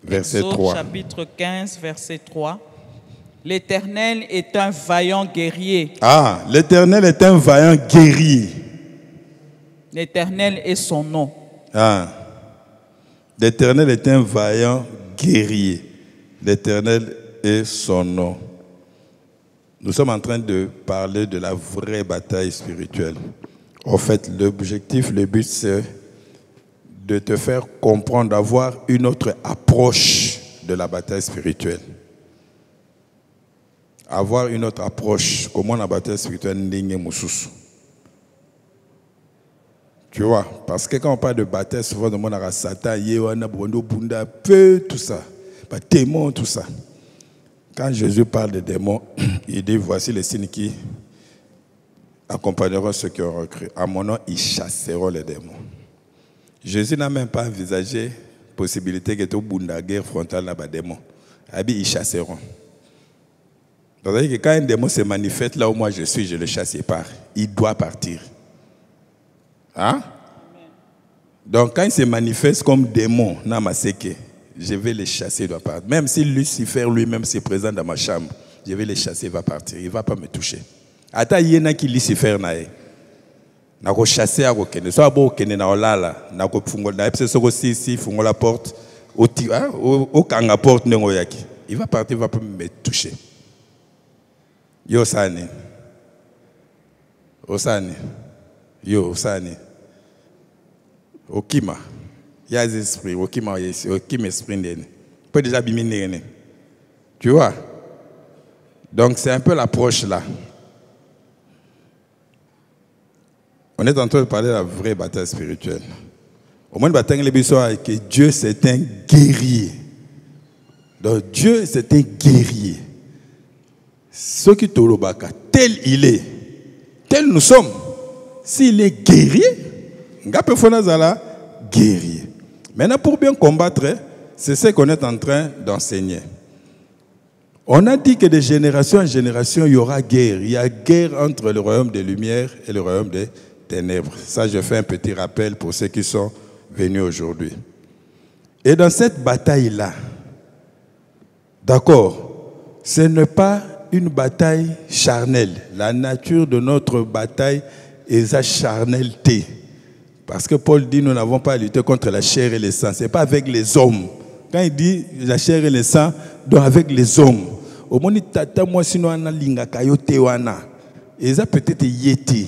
verset Exode 3. chapitre 15, verset 3. L'Éternel est un vaillant guerrier. Ah, l'Éternel est un vaillant guerrier. L'Éternel est son nom. Ah, l'Éternel est un vaillant guerrier. L'Éternel est son nom. Nous sommes en train de parler de la vraie bataille spirituelle. En fait, l'objectif, le but, c'est de te faire comprendre, d'avoir une autre approche de la bataille spirituelle. Avoir une autre approche. Comment la bataille spirituelle n'est pas. Tu vois, parce que quand on parle de bataille, souvent on demande à Satan, tout ça, démons, tout ça. Quand Jésus parle de démons, il dit, voici les signes qui accompagneront ceux qui ont cru. À mon nom, ils chasseront les démons. Jésus n'a même pas envisagé la possibilité que tout le monde ait guerre frontale avec les démons. Ils chasseront. C'est-à-dire que quand un démon se manifeste là où moi je suis, je le chasse et part. Il doit partir. Hein? Donc quand il se manifeste comme démon, je vais le chasser, il doit partir. Même si Lucifer lui-même se présente dans ma chambre, je vais le chasser, il va partir. Il ne va pas me toucher. Ata yena ki Lucifer nae. Nako chasser à kokene. So abo kokene na olala. Nako fungola. Na epse soko si fungola porte. Au kanga porte nengo yaki. Il va partir, il ne va pas me toucher. Yo sani. Osani. Yo osani. Okima. Il y a des esprits. Okima esprit. Peut déjà biminer. Tu vois? Donc c'est un peu l'approche là. On est en train de parler de la vraie bataille spirituelle. Au moins, que Dieu c'est un guerrier. Donc Dieu c'est un guerrier. Ce qui t'olobaka, tel il est, tel nous sommes. S'il est guerrier, guerrier. Maintenant, pour bien combattre, c'est ce qu'on est en train d'enseigner. On a dit que de génération en génération, il y aura guerre. Il y a guerre entre le royaume des lumières et le royaume des ténèbres. Ça, je fais un petit rappel pour ceux qui sont venus aujourd'hui. Et dans cette bataille-là, d'accord, ce n'est pas une bataille charnelle. La nature de notre bataille est la charnelleté. Parce que Paul dit, nous n'avons pas à lutter contre la chair et le sang. Ce n'est pas avec les hommes. Quand il dit la chair et le sang, donc avec les hommes. Au moins, tata moi sinon on a linga kayote wana. Et ça peut-être yeti.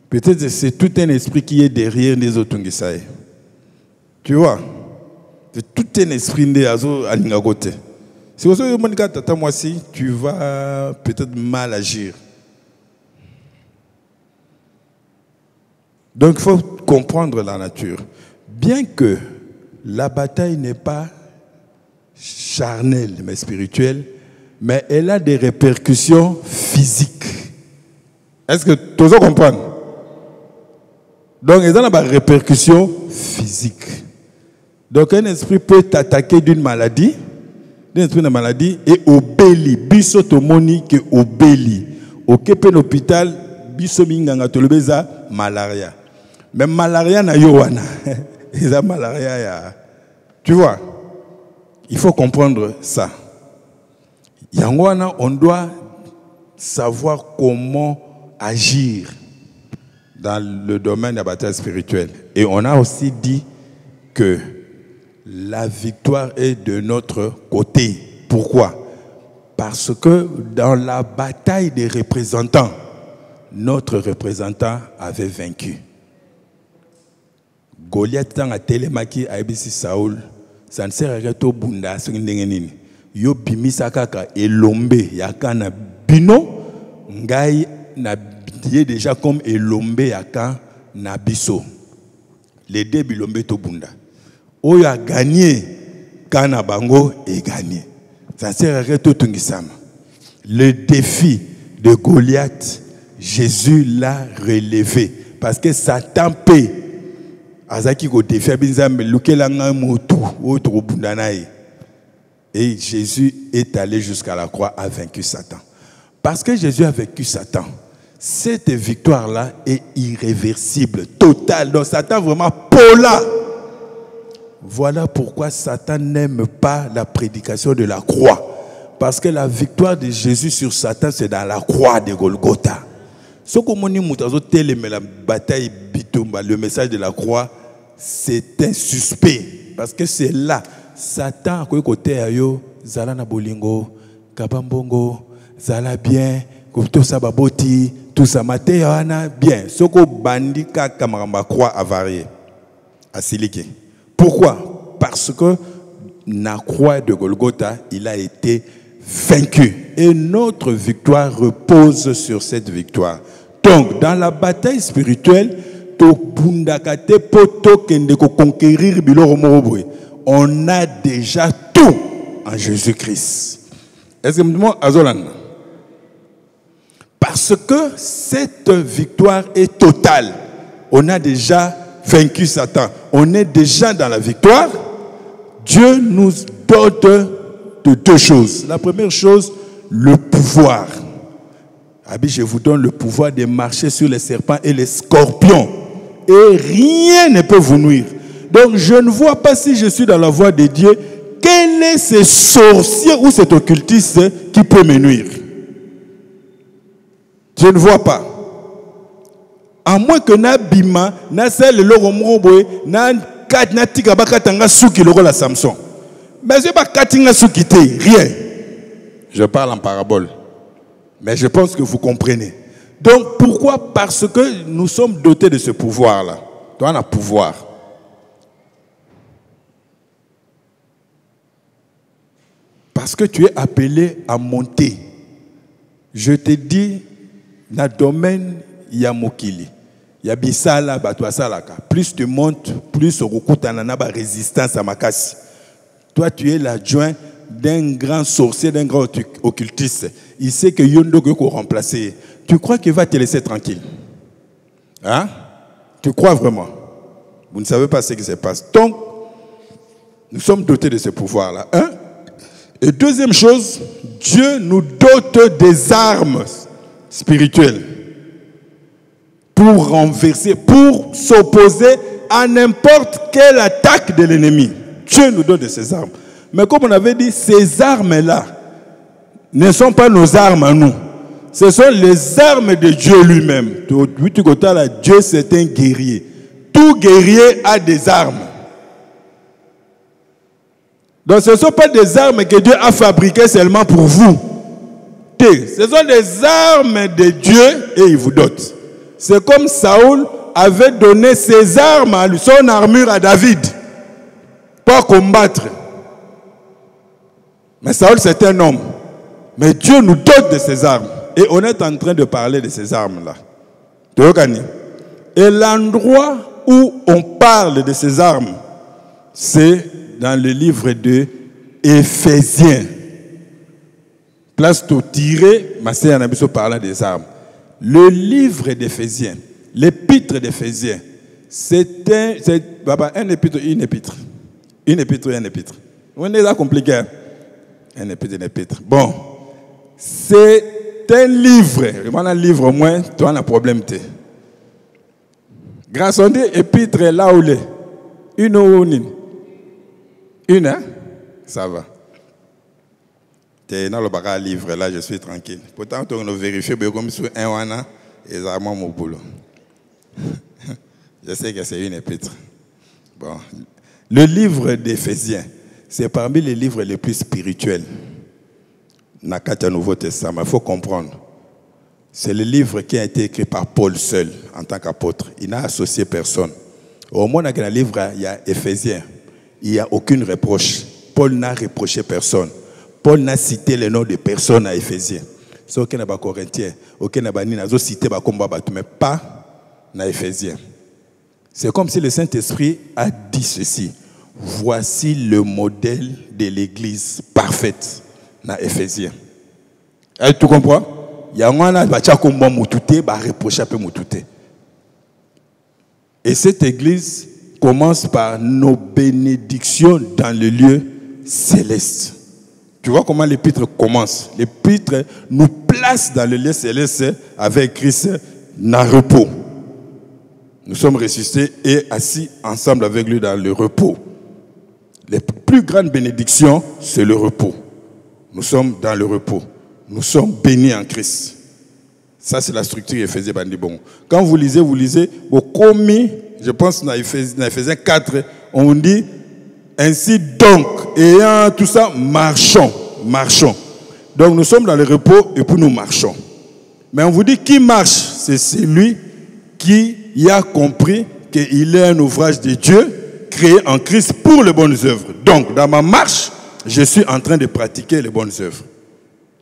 Peut-être que c'est tout un esprit qui est derrière les autres tungisaï. Tu vois? C'est tout un esprit de azo alinga côté. Si vous avez dit tata moi si, tu vas peut-être mal agir. Donc il faut comprendre la nature. Bien que la bataille n'est pas charnelle mais spirituelle, mais elle a des répercussions physiques. Est-ce que tout le monde comprend? Donc, il y a des répercussions physiques. Donc, un esprit peut t'attaquer d'une maladie, et obéli. Biso tomoni ke obéli. Au kepen hôpital, biso minganga tolobeza malaria. Mais malaria na yowana. Il y a malaria ya. Tu vois? Il faut comprendre ça. Yangwana, on doit savoir comment agir dans le domaine de la bataille spirituelle. Et on a aussi dit que la victoire est de notre côté. Pourquoi? Parce que dans la bataille des représentants, notre représentant avait vaincu. Goliath a télémaki à Ibisi Saoul, ça ne sert à rien de bunda. Yo bimisa kaka elombe yaka na bino ngai na biye déjà comme elombe yaka na biso. Les deux bilombe to bunda. Oyo a gagné kana bango et gagné. Ça sert à rien tout tungisama. Le défi de Goliath, Jésus l'a relevé parce que Satan paie. Azaki go défi abinzambe lukelanga motu otro bunda nae. Et Jésus est allé jusqu'à la croix, a vaincu Satan. Parce que Jésus a vaincu Satan, cette victoire-là est irréversible, totale. Donc Satan vraiment pola. Voilà pourquoi Satan n'aime pas la prédication de la croix. Parce que la victoire de Jésus sur Satan, c'est dans la croix de Golgotha. Ce que la bataille bitumba, le message de la croix, c'est un suspect. Parce que c'est là, Satan a côté ayo, zala na bolingo, kabambongo, zala bien, tout ça baboti, tout ça matéana bien. Ce que bandika kamaramba croix a varié, a siliki. Pourquoi? Parce que la croix de Golgotha, il a été vaincu. Et notre victoire repose sur cette victoire. Donc, dans la bataille spirituelle, on a déjà tout en Jésus-Christ. Est-ce que vous me dites, parce que cette victoire est totale. On a déjà vaincu Satan. On est déjà dans la victoire. Dieu nous dote de deux choses. La première chose, le pouvoir. Je vous donne le pouvoir de marcher sur les serpents et les scorpions. Et rien ne peut vous nuire. Donc je ne vois pas, si je suis dans la voie de Dieu, quel est ce sorcier ou cet occultiste qui peut me nuire. Je ne vois pas. À moins que Nabima, Nasel, le Romroboé, Natika Bakatanga Souki, le rôle à Samson. Mais je ne pas Katinga Soukité, rien. Je parle en parabole. Mais je pense que vous comprenez. Donc pourquoi? Parce que nous sommes dotés de ce pouvoir-là. Toi, on a pouvoir. Parce que tu es appelé à monter. Je te dis, dans le domaine, il y a Mokili. Il y a Bissala, Batouasalaka. Plus tu montes, plus au Rokutanana, résistance à Makasi. Toi, tu es l'adjoint d'un grand sorcier, d'un grand occultiste. Il sait que Yondo peut remplacer. Tu crois qu'il va te laisser tranquille? Hein? Tu crois vraiment? Vous ne savez pas ce qui se passe. Donc, nous sommes dotés de ce pouvoir-là. Hein? Et deuxième chose, Dieu nous dote des armes spirituelles pour renverser, pour s'opposer à n'importe quelle attaque de l'ennemi. Dieu nous donne de ces armes. Mais comme on avait dit, ces armes-là ne sont pas nos armes à nous. Ce sont les armes de Dieu lui-même. Dieu, c'est un guerrier. Tout guerrier a des armes. Donc ce ne sont pas des armes que Dieu a fabriquées seulement pour vous. Ce sont des armes de Dieu et il vous dote. C'est comme Saoul avait donné ses armes, son armure à David pour combattre. Mais Saoul, c'est un homme. Mais Dieu nous dote de ses armes. Et on est en train de parler de ces armes-là. Et l'endroit où on parle de ces armes, c'est dans le livre de Éphésiens. Place tout tiré, ma sœur Anabiso parlant des armes. Le livre d'Éphésiens, l'épître d'Éphésiens, c'est un épître, une épître. Une épître et un épître. On est là compliqué. Un épître, une épître. Bon, c'est un livre. Un livre au moins, tu as un problème. Grâce à Dieu, épître là où il est. Une ou une, hein? Ça va. Tu es dans le livre, là, je suis tranquille. Pourtant, on a vérifié, comme sur un an, et ça m'a mon boulot. Je sais que c'est une épître. Bon. Le livre d'Éphésiens, c'est parmi les livres les plus spirituels. Nakata Nouveau Testament, il faut comprendre. C'est le livre qui a été écrit par Paul seul, en tant qu'apôtre. Il n'a associé personne. Au moins, dans le livre, il y a Éphésiens. Il n'y a aucune reproche. Paul n'a reproché personne. Paul n'a cité le nom de personne à Éphésiens. C'est aucun n'a pas Corinthien, aucun n'a pas cité mais pas à Éphésiens. C'est comme si le Saint-Esprit a dit ceci. Voici le modèle de l'église parfaite dans Éphésiens. Tu comprends? Il y a un qui va reprocher un peu. Et cette église commence par nos bénédictions dans le lieu céleste. Tu vois comment l'épître commence? L'épître nous place dans le lieu céleste avec Christ dans le repos. Nous sommes ressuscités et assis ensemble avec lui dans le repos. Les plus grandes bénédictions, c'est le repos. Nous sommes dans le repos. Nous sommes bénis en Christ. Ça, c'est la structure Éphésiens Bandi Bon. Quand vous lisez, commis, je pense dans Éphésiens 4, on dit, ainsi donc, ayant tout ça, marchons. Donc nous sommes dans le repos et puis nous marchons. Mais on vous dit qui marche, c'est celui qui a compris qu'il est un ouvrage de Dieu créé en Christ pour les bonnes œuvres. Donc dans ma marche, je suis en train de pratiquer les bonnes œuvres.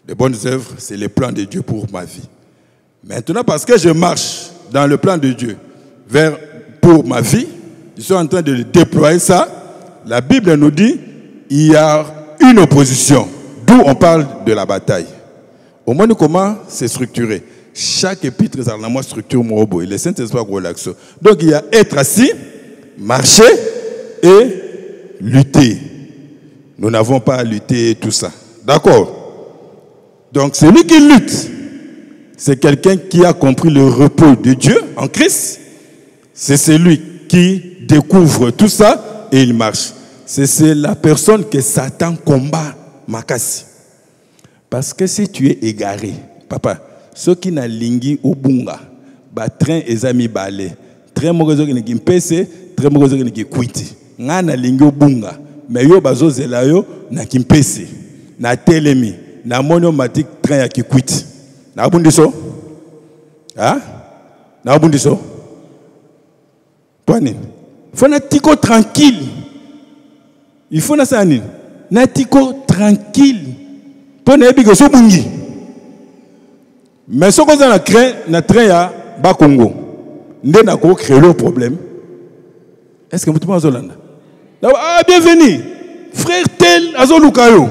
Les bonnes œuvres, c'est le plan de Dieu pour ma vie. Maintenant, parce que je marche dans le plan de Dieu pour ma vie, je suis en train de déployer ça. La Bible nous dit il y a une opposition, d'où on parle de la bataille. Au moins, comment c'est structuré. Chaque épître est dans la structure Morobo et le Saint-Esprit relaxe. Donc, il y a être assis, marcher et lutter. Nous n'avons pas à lutter tout ça. D'accord? Donc, celui qui lutte, c'est quelqu'un qui a compris le repos de Dieu en Christ. C'est celui qui découvre tout ça et il marche. C'est la personne que Satan combat, Makasi. Parce que si tu es égaré, papa, ceux qui n'ont lingi au bunga, train et amis balé, très mauvais qui pèse, très mauvais qui quitte. N'ana lingi au bunga, mais yo bazo zelayo na kimpese, na telemi, na monomatique train qui quitte. Na bundiso? Hein? Na bundiso? Toi, il faut un tico tranquille. Il faut un tico tranquille. Pour ne pas que bungi. Mais ce qu'on a créé, na train ya ba Congo. Ndé na ko créer le problème. Est-ce que vous pouvez dire ah, bienvenue. Frère tel azolukayo.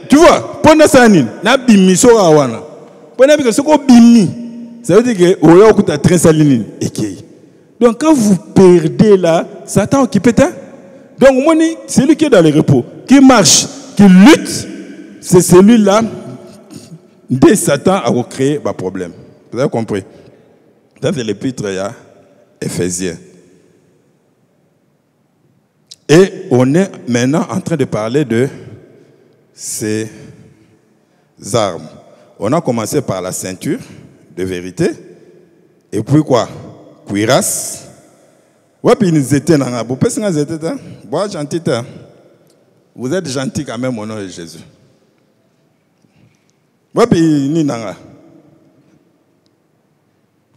Tu vois, pendant ça na bimi so awana. Pendant que ce qu'on bimi, ça veut dire que oya okuta train saline ekei. Donc quand vous perdez là, Satan qui pète. Donc c'est lui qui est dans le repos, qui marche, qui lutte, c'est celui-là dès Satan a recréé un problème. Vous avez compris? Ça c'est l'épître à Éphésiens. Et on est maintenant en train de parler de ces armes. On a commencé par la ceinture de vérité. Et puis quoi? Cuirasse. Vous êtes gentil quand même au nom de Jésus.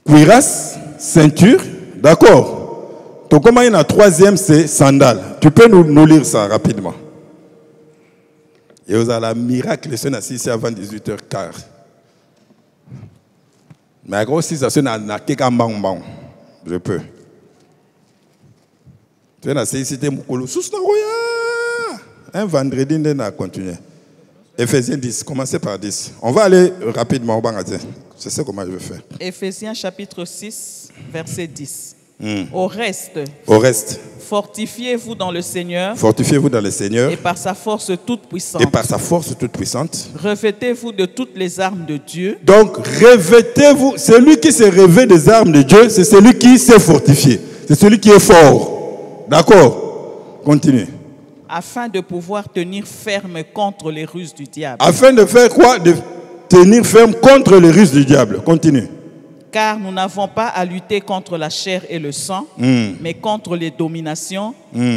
Cuirasse, ceinture, d'accord. Donc comment il y a troisième, c'est sandales. Tu peux nous lire ça rapidement. Et vous avez la miracle, c'est assis avant 18h15. Mais aussi, ça c'est je peux. Tu as essayé de un vendredi, on a continué. Éphésiens 10, commencez par 10. On va aller rapidement. Je sais comment je vais faire. Éphésiens chapitre 6, verset 10. Au reste, fortifiez-vous dans le Seigneur. Fortifiez-vous dans le Seigneur. Et par sa force toute puissante. Et par sa force toute puissante. Revêtez-vous de toutes les armes de Dieu. Donc, revêtez-vous. Celui qui se revêt des armes de Dieu, c'est celui qui s'est fortifié. C'est celui qui est fort. D'accord? Continue. Afin de pouvoir tenir ferme contre les ruses du diable. Afin de faire quoi? De tenir ferme contre les ruses du diable. Continue. Car nous n'avons pas à lutter contre la chair et le sang, mais contre les dominations,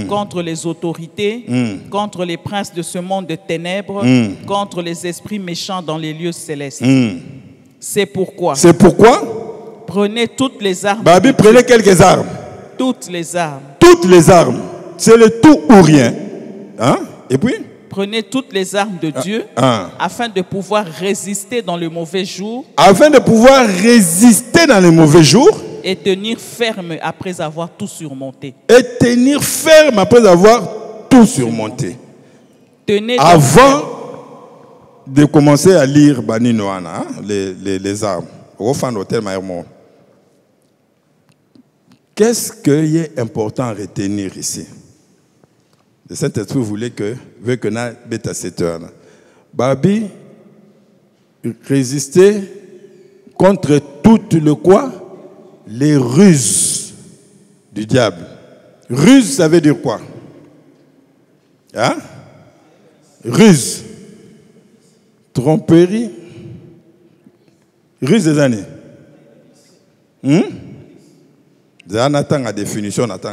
contre les autorités, contre les princes de ce monde de ténèbres, contre les esprits méchants dans les lieux célestes. C'est pourquoi. Prenez toutes les armes. Babi, prenez quelques armes. Toutes les armes. Toutes les armes. C'est le tout ou rien. Hein? Et puis? Prenez toutes les armes de Dieu afin de pouvoir résister dans le mauvais jour. Afin de pouvoir résister dans les mauvais jours. Et tenir ferme après avoir tout surmonté. Et tenir ferme après avoir tout surmonté. Tenez avant de commencer à lire Bani Noana, les armes. Qu'est-ce qu'il est important à retenir ici? Le Saint-Esprit veut que nous bêta cette heure. Babi, résister contre toutes les ruses du diable. Ruse, ça veut dire quoi? Hein? Ruse. Tromperie. Ruse des années. On attend la définition, on attend.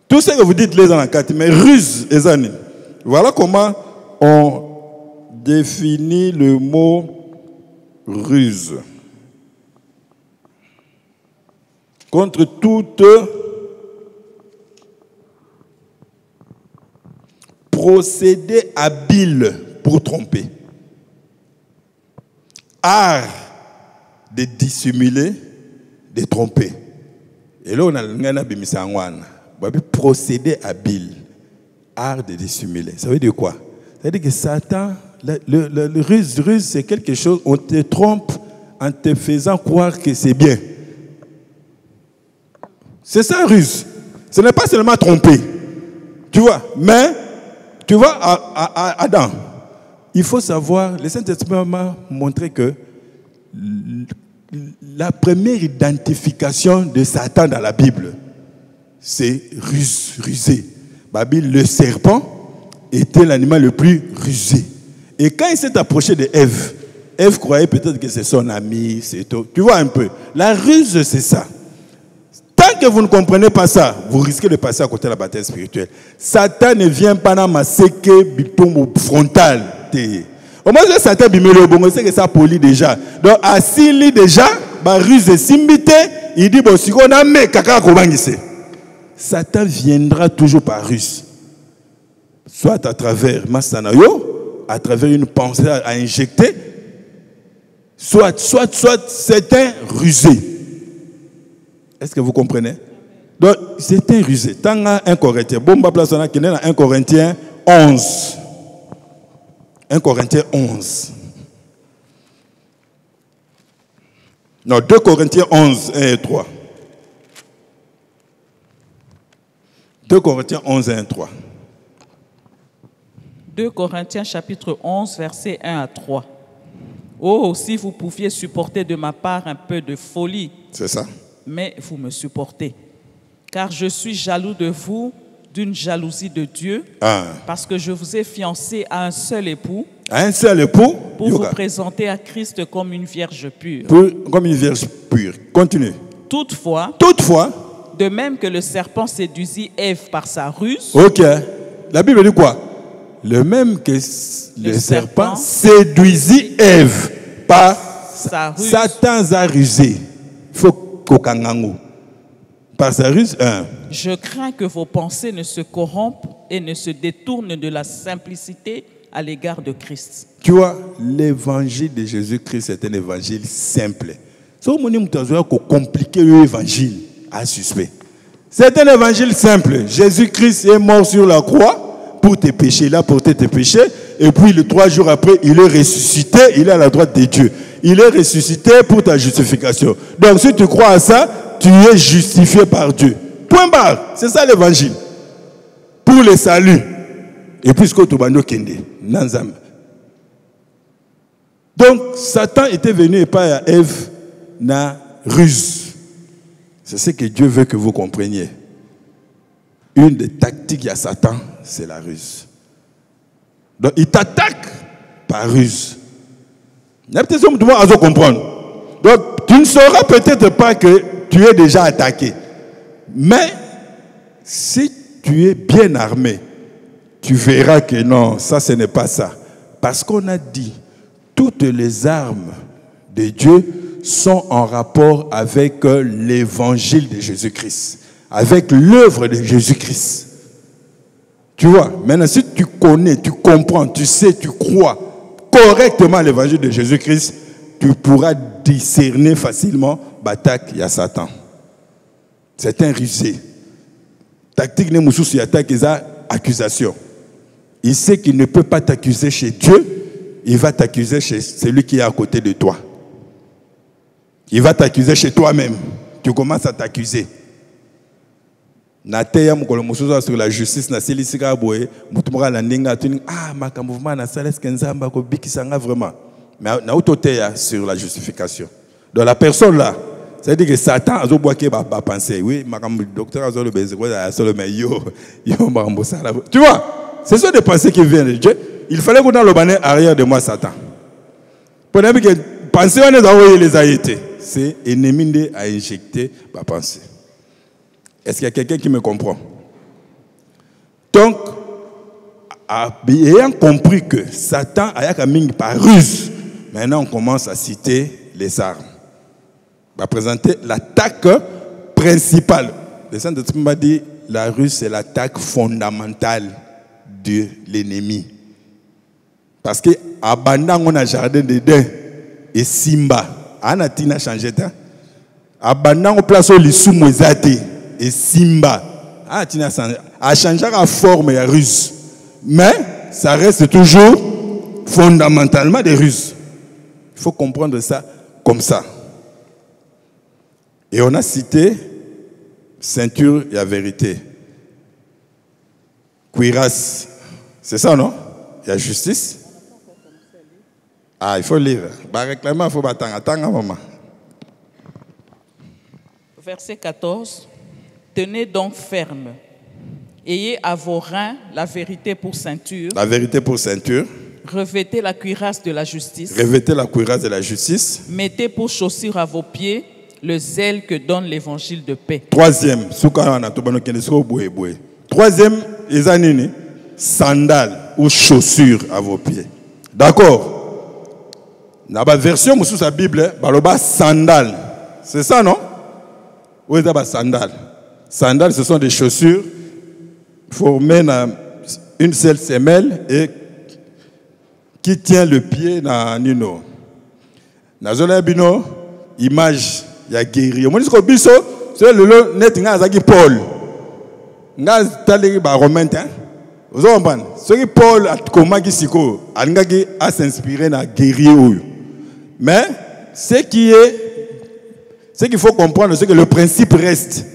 Tout ce que vous dites les années, mais ruse des années. Voilà comment on définit le mot ruse. Contre toute procédé habile pour tromper. Art de dissimuler, de tromper. Et là, on a le procédé habile. Art de dissimuler. Ça veut dire quoi? Ça veut dire que Satan, le ruse, c'est quelque chose, on te trompe en te faisant croire que c'est bien. C'est ça, ruse. Ce n'est pas seulement tromper. Tu vois, mais, tu vois, Adam, il faut savoir, le Saint-Esprit m'a montré que la première identification de Satan dans la Bible, c'est rusé. Le serpent était l'animal le plus rusé. Et quand il s'est approché de Ève, Ève croyait peut-être que c'est son ami, c'est tout. Tu vois un peu. La ruse, c'est ça. Tant que vous ne comprenez pas ça, vous risquez de passer à côté de la bataille spirituelle. Satan ne vient pas dans ma séquée bitombe frontale. Au moins, Satan c'est que ça poli déjà. Donc, assis déjà, ruse et simbité, il dit bon, si on a mis kaka kobangise. Satan viendra toujours par ruse. Soit à travers Massanayo, à travers une pensée à injecter, soit c'est un rusé. Est-ce que vous comprenez? Donc, c'est un rusé. Tant 1 Corinthiens, bomba place on a qui est dans 1 Corinthiens 11. 1 Corinthiens 11. Non, 2 Corinthiens 11, 1 et 3. 2 Corinthiens 11, 1 et 3. 2 Corinthiens chapitre 11, versets 1 à 3. Oh, si vous pouviez supporter de ma part un peu de folie. C'est ça. Mais vous me supportez. Car je suis jaloux de vous d'une jalousie de Dieu. Parce que je vous ai fiancé à un seul époux. À un seul époux. Pour vous présenter à Christ comme une vierge pure. Comme une vierge pure. Continue. Toutefois. De même que le serpent séduisit Ève par sa ruse. Ok. La Bible dit quoi? Le même que le serpent séduisit Ève par sa ruse. Satan a rusé. Il faut qu'au par sa ruse. Je crains que vos pensées ne se corrompent et ne se détournent de la simplicité à l'égard de Christ. Tu vois, l'évangile de Jésus-Christ est un évangile simple. Si on a compliqué l'évangile, à suspect. C'est un évangile simple. Jésus-Christ est mort sur la croix pour tes péchés. Il a porté tes péchés. Et puis, 3 jours après, il est ressuscité. Il est à la droite de Dieu. Il est ressuscité pour ta justification. Donc, si tu crois à ça, tu es justifié par Dieu. Point barre. C'est ça l'évangile. Pour le salut. Et puis, ce que tu vas kende, nanzam. Donc, Satan était venu et pas à Ève na ruse. C'est ce que Dieu veut que vous compreniez. Une des tactiques à Satan, c'est la ruse. Donc, il t'attaque par ruse. Tu dois comprendre. Donc, tu ne sauras peut-être pas que tu es déjà attaqué. Mais, si tu es bien armé, tu verras que non, ça, ce n'est pas ça. Parce qu'on a dit, toutes les armes de Dieu sont en rapport avec l'évangile de Jésus-Christ, avec l'œuvre de Jésus-Christ. Tu vois, maintenant si tu connais, tu comprends, tu sais, tu crois correctement l'évangile de Jésus-Christ, tu pourras discerner facilement l'attaque il y a Satan. C'est un rusé. Tactique ne moussou sur attaque et accusation. Il sait qu'il ne peut pas t'accuser chez Dieu, il va t'accuser chez celui qui est à côté de toi. Il va t'accuser chez toi-même. Tu commences à t'accuser. Nateya mukolo musuza sur la justice na selisika boye mutumaka la ndinga tuni ma mouvement na sales kenzamba ko bikisanga vraiment. Mais na autoteya sur la justification. Donc la personne là, ça veut dire que Satan a boqué ba penser oui, ma docteur a le besoin de la seule mais yo makambo ça. Tu vois? ce sont des pensées qui viennent de Dieu. Il fallait qu'on ait le banner arrière de moi, Satan. Pour que penser, on les a été. C'est ennemi à injecter ma pensée. Est-ce qu'il y a quelqu'un qui me comprend? Donc, ayant compris que Satan a commis par ruse, maintenant on commence à citer les armes. On va présenter l'attaque principale. Le Saint-Esprit m'a dit la ruse, c'est l'attaque fondamentale de l'ennemi. Parce que abandon on a jardin d'Éden et Simba, Anatina changé ta. Abandon on place au lissou moizate et Simba, Anatina a changé la forme et la ruse. Mais ça reste toujours fondamentalement des ruses. Il faut comprendre ça comme ça. Et on a cité ceinture et la vérité. Cuirasse, c'est ça, non? Il y a justice. Ah, il faut lire. Réclamer, il faut attendre, maman. Verset 14. Tenez donc ferme. Ayez à vos reins la vérité pour ceinture. La vérité pour ceinture. Revêtez la cuirasse de la justice. Revêtez la cuirasse de la justice. Mettez pour chaussure à vos pieds le zèle que donne l'évangile de paix. Troisième, sandales ou chaussures à vos pieds. D'accord? Dans la version de la Bible, il sandales. C'est ça, non? Oui, c'est sandales. Sandales, ce sont des chaussures formées dans une seule semelle et qui tient le pied dans Nino. Dans la image, il y a guéri. Moi, je dis que c'est le net qui Paul. Romain. Vous comprenez? Ce que Paul a s'inspiré dans guerrier. Mais ce qu'il faut comprendre, c'est que le principe reste.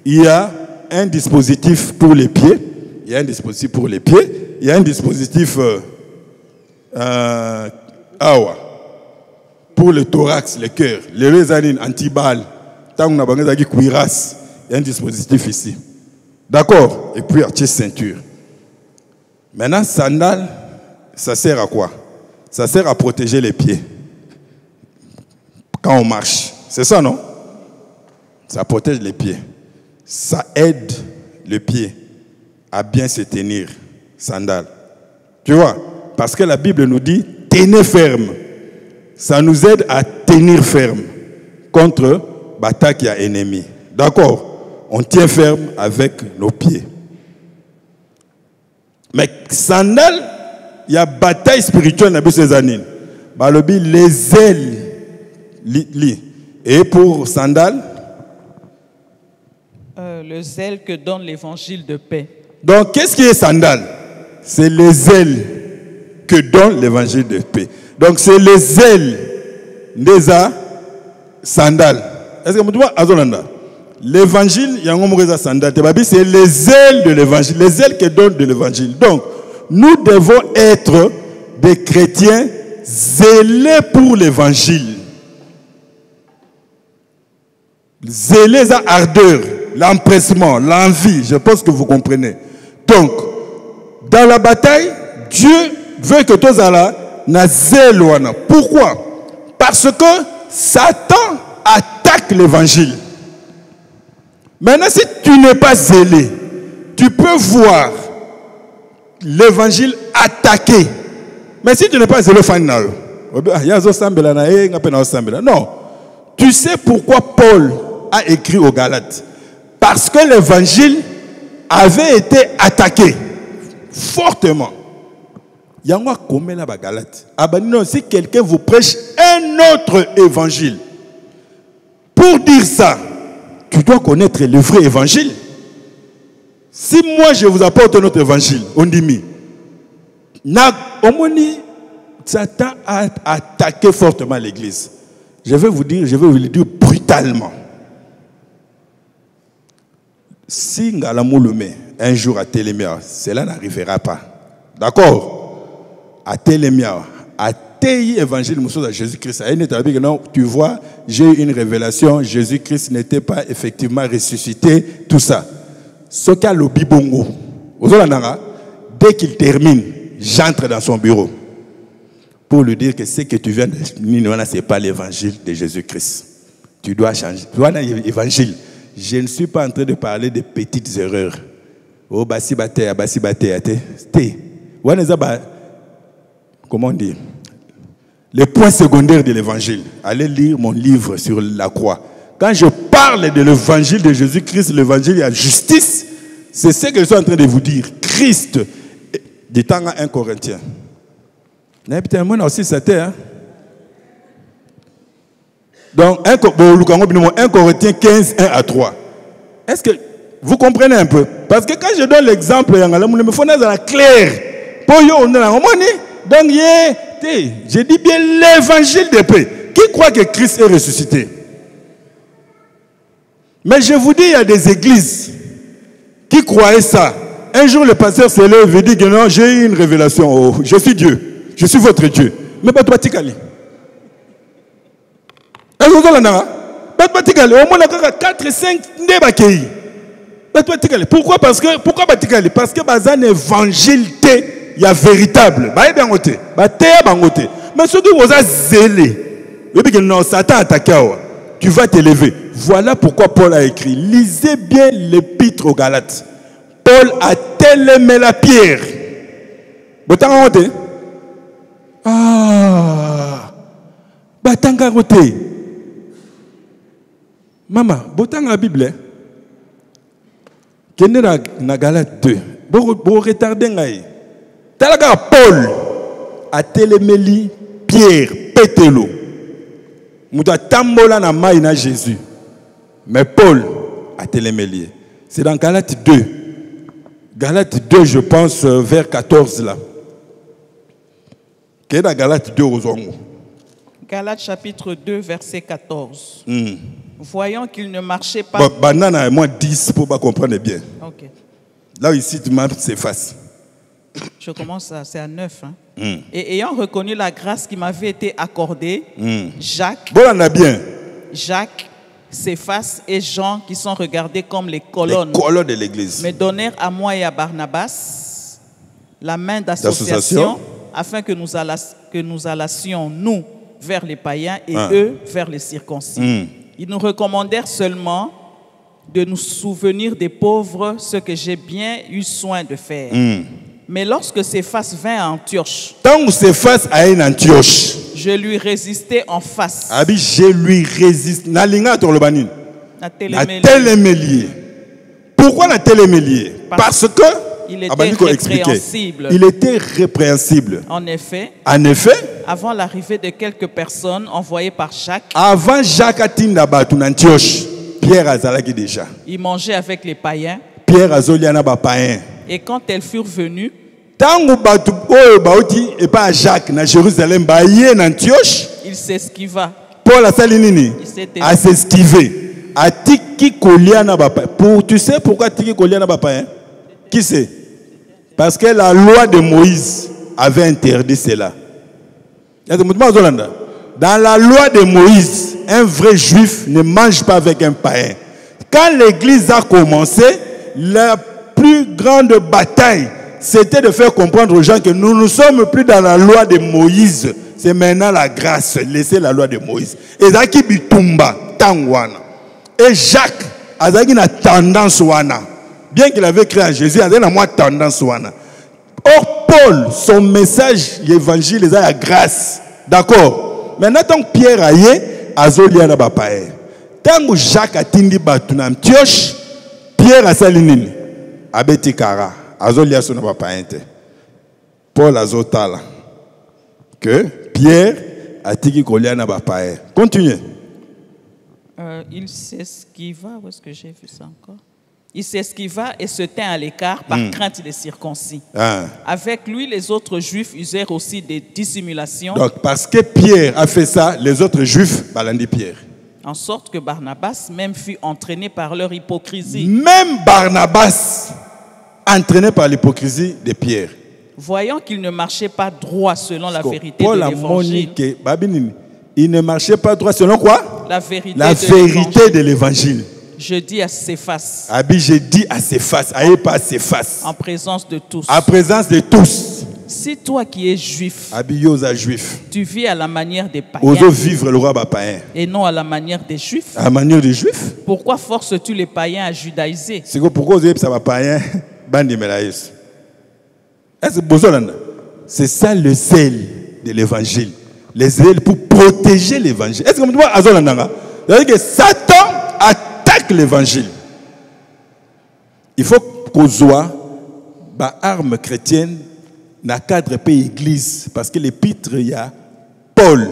Il y a un dispositif pour les pieds. Il y a un dispositif pour les pieds. Il y a un dispositif pour le thorax, le cœur. Les résanines anti-balles. Tant qu'on a besoin de cuirasse, il y a un dispositif ici. D'accord? Et puis, la ceinture. Maintenant, sandales, ça sert à quoi? Ça sert à protéger les pieds. Quand on marche. C'est ça, non? Ça protège les pieds. Ça aide le pied à bien se tenir. Sandales. Tu vois? Parce que la Bible nous dit, tenez ferme. Ça nous aide à tenir ferme contre l'attaque qui a ennemi. D'accord? On tient ferme avec nos pieds. Mais sandales, il y a bataille spirituelle dans ces années. Les ailes. Et pour sandales, le zèle que donne l'évangile de paix. Donc, qu'est-ce qui est sandales? C'est les ailes que donne l'évangile de paix. Donc, c'est les ailes des sandales. Est-ce que vous voyez? L'évangile, il y a un sandales. C'est les ailes de l'évangile, les ailes que donne de l'évangile. Donc, nous devons être des chrétiens zélés pour l'évangile. Zélés à ardeur, l'empressement, l'envie. Je pense que vous comprenez. Donc, dans la bataille, Dieu veut que tous allez na zèle. Pourquoi? Parce que Satan attaque l'évangile. Maintenant, si tu n'es pas zélé, tu peux voir l'évangile attaqué. Mais si tu n'es pas zélé, non. Tu sais pourquoi Paul a écrit aux Galates? Parce que l'évangile avait été attaqué fortement. Si quelqu'un vous prêche un autre évangile, pour dire ça, tu dois connaître le vrai évangile. Si moi je vous apporte un autre évangile, on dit Satan a attaqué fortement l'église. Je vais vous le dire brutalement. Si Ngalamouloumé un jour à Télémia, cela n'arrivera pas. D'accord? À Télémia, à Téi évangile de Jésus-Christ. Tu vois, j'ai eu une révélation. Jésus-Christ n'était pas effectivement ressuscité. Tout ça. Ce qu'a le bibongo. dès qu'il termine, j'entre dans son bureau pour lui dire que ce que tu viens de dire, ce n'est pas l'évangile de Jésus-Christ. Tu dois changer. Tu vois, l'évangile. Je ne suis pas en train de parler de petites erreurs. Oh, comment dire? Les points secondaires de l'évangile. Allez lire mon livre sur la croix. Quand je parle de l'évangile de Jésus-Christ, l'évangile de la justice, c'est ce que je suis en train de vous dire. Christ, du temps à 1 Corinthiens. Moi aussi, c'était. Hein? Donc, 1 Corinthiens 15, 1 à 3. Est-ce que vous comprenez un peu? Parce que quand je donne l'exemple, il me faut être clair. Donc, je dis bien l'évangile de paix. Qui croit que Christ est ressuscité? Mais je vous dis, il y a des églises qui croyaient ça. Un jour, le pasteur se lève et dit que non, j'ai eu une révélation. Oh, je suis Dieu. Je suis votre Dieu. Mais pas toi, Tikali. Au moins, 4 5 ndebakei. Pourquoi? Parce que bazan évangile il y a véritable. Mais ceux qui vous a zélé, Satan attaqué, tu vas t'élever. Voilà pourquoi Paul a écrit. Lisez bien l'épître aux Galates. Paul a télémé la pierre. Ah, batanga roté. Maman, botanga la Bible. Kende na Galate 2. Bo retarder ngai. Talaga Paul a téléméli Pierre Pételo. Mouta tambola na mai na Jésus. Mais Paul a téléméli. C'est dans Galate 2. Galate 2, je pense, vers 14 là. Qu'est-ce que Galate 2 aux hommes? Galates chapitre 2, verset 14. Voyant qu'il ne marchait pas. Banana, moi 10 pour pas comprendre bien. Ok. Là ici, tu m'as s'efface. Je commence c'est à 9. Hein. Et ayant reconnu la grâce qui m'avait été accordée, Jacques, Céphas et Jean, qui sont regardés comme les colonnes de l'église, me donnèrent à moi et à Barnabas la main d'association afin que nous allassions, nous, vers les païens et eux vers les circoncis. Ils nous recommandèrent seulement de nous souvenir des pauvres, ce que j'ai bien eu soin de faire. Mais lorsque Céphas vint à Antioche, je lui résistais en face. Je lui résiste. Pourquoi la télémélier? Parce que il était répréhensible. Il était répréhensible. En effet, avant l'arrivée de quelques personnes envoyées par Jacques, avant Jacques atinda batu na Antioche, Pierre azalaki déjà. Il mangeait avec les païens. Pierre azoliana ba païen. Et quand elles furent venues, tangu batu oyo bauti et pas Jacques na Jérusalem ba yé na Antioche, il s'esquiva. Paul asali nini? A s'esquiver. Atiki koliana ba païen. Tu sais pourquoi atiki koliana ba païen? Qui sait? Parce que la loi de Moïse avait interdit cela. Dans la loi de Moïse, un vrai juif ne mange pas avec un païen. Quand l'église a commencé, la plus grande bataille, c'était de faire comprendre aux gens que nous ne sommes plus dans la loi de Moïse. C'est maintenant la grâce. Laissez la loi de Moïse. Et Zaki Bitumba, Tangwana. Et Jacques, Azaki na tendance wana. Bien qu'il avait créé en Jésus, il y a moins tendance. Or, Paul, son message, l'évangile, c'est la grâce. D'accord? Maintenant, tant que Pierre a yé, Azolia n'a pas paé. Tant que Jacques a tindi batu na Antioche, Pierre a salinini. Abeti kara. Azolia n'a pas paé. Paul a zotala. Que Pierre a tindi kolia n'a pas paé. Continuez. Il s'esquiva. Où est-ce que j'ai vu ça encore? Il s'esquiva et se tint à l'écart par crainte des circoncis. Avec lui, les autres juifs usèrent aussi des dissimulations. Donc, parce que Pierre a fait ça, les autres juifs balandi Pierre. En sorte que Barnabas même fut entraîné par leur hypocrisie. Même Barnabas, entraîné par l'hypocrisie de Pierre. Voyant qu'il ne marchait pas droit selon la vérité de l'évangile. Il ne marchait pas droit selon quoi? La vérité de l'évangile. Je dis à Céphas. Abi, je dis à Céphas, aïe pas Céphas. En présence de tous. En présence de tous. Si toi qui es juif, Abi, yosa juif. tu vis à la manière des païens. Ozo vivre le roi païen. Et non à la manière des juifs. À la manière des juifs. Pourquoi forces-tu les païens à judaïser? C'est que pourquoi vous avez ça va païen, bandi melaïs. Est-ce que c'est ça le zèle de l'évangile? Les zèles pour protéger l'évangile. Est-ce que vous voyez Azolandanga? C'est-à-dire que Satan attaque l'évangile. Il faut qu'on soit arme chrétienne dans le cadre de l'église. Parce que l'épître, il y a Paul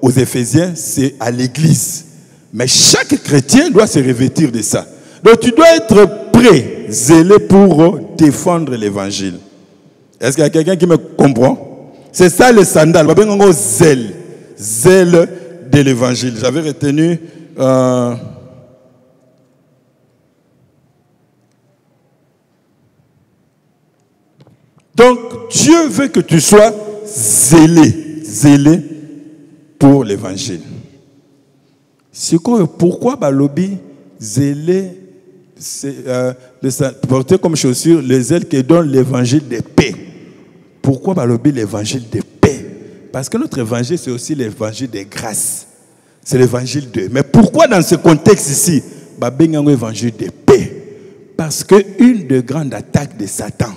aux Éphésiens, c'est à l'église. Mais chaque chrétien doit se revêtir de ça. Donc tu dois être prêt, zélé pour défendre l'évangile. Est-ce qu'il y a quelqu'un qui me comprend? C'est ça le sandal. Zèle. Zèle de l'évangile. J'avais retenu... Donc, Dieu veut que tu sois zélé pour l'évangile. C'est quoi? Pourquoi Balobi zélé, porter comme chaussure les zèles qui donnent l'évangile de paix? Pourquoi Balobi l'évangile de paix? Parce que notre évangile, c'est aussi l'évangile de grâce. C'est l'évangile de... Mais pourquoi dans ce contexte ici, Babengango évangile de paix? Parce qu'une des grandes attaques de Satan,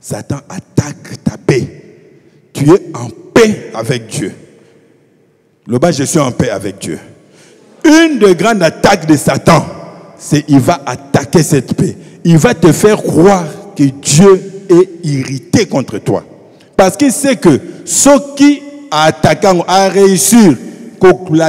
Satan attaque ta paix. Tu es en paix avec Dieu. Le bas, je suis en paix avec Dieu. Une des grandes attaques de Satan, c'est qu'il va attaquer cette paix. Il va te faire croire que Dieu est irrité contre toi. Parce qu'il sait que ceux qui attaquent à réussir, quand il n'y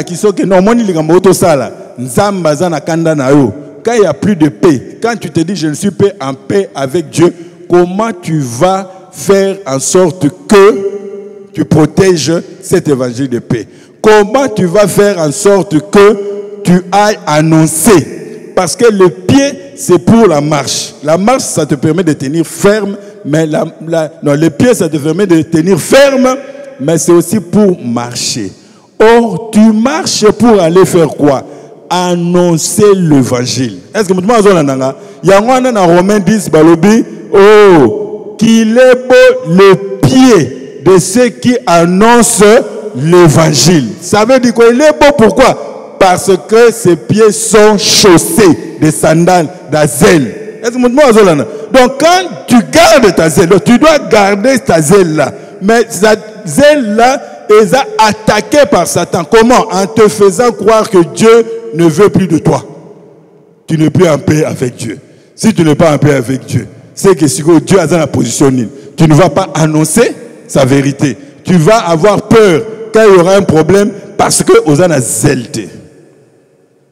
a plus de paix, quand tu te dis je ne suis pas en paix avec Dieu, comment tu vas faire en sorte que tu protèges cet évangile de paix? Comment tu vas faire en sorte que tu ailles annoncer? Parce que le pied, c'est pour la marche. La marche, ça te permet de tenir ferme, mais le pied, ça te permet de tenir ferme, mais c'est aussi pour marcher. Or, tu marches pour aller faire quoi? Annoncer l'évangile. Est-ce que vous m'entendez? Il y a un dans Romains 10, Balobi, oh, qu'il est beau le pied de ceux qui annoncent l'évangile. Ça veut dire qu'il est beau, pourquoi? Parce que ses pieds sont chaussés de sandales d'azèle. Est-ce que vous m'entendez? Donc, quand tu gardes ta zèle, tu dois garder ta zèle là. Mais cette zèle là est attaquée par Satan. Comment? En te faisant croire que Dieu ne veut plus de toi. Tu n'es plus en paix avec Dieu. Si tu n'es pas en paix avec Dieu, c'est que si Dieu a dans la position, tu ne vas pas annoncer sa vérité. Tu vas avoir peur quand il y aura un problème parce que aux a zèleté.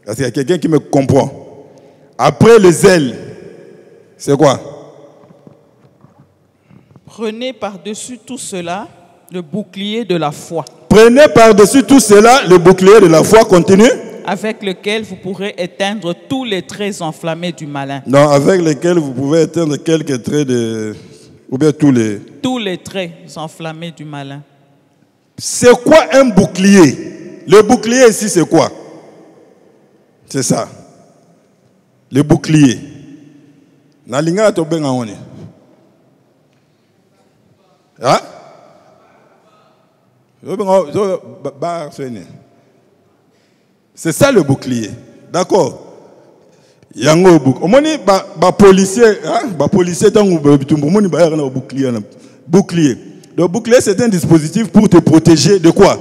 Parce qu'il y a quelqu'un qui me comprend. Après le zèle, c'est quoi? Prenez par-dessus tout cela le bouclier de la foi. Prenez par-dessus tout cela le bouclier de la foi. Continue. Avec lequel vous pourrez éteindre tous les traits enflammés du malin. Non, avec lequel vous pouvez éteindre quelques traits de... Ou bien tous les... Tous les traits enflammés du malin. C'est quoi un bouclier? Le bouclier ici, c'est quoi? C'est ça. Le bouclier. Nalinga to benga oni. Hein? C'est ça le bouclier. D'accord? Yango bouclier. Policier, policier bouclier. Bouclier. Le bouclier, c'est un dispositif pour te protéger de quoi?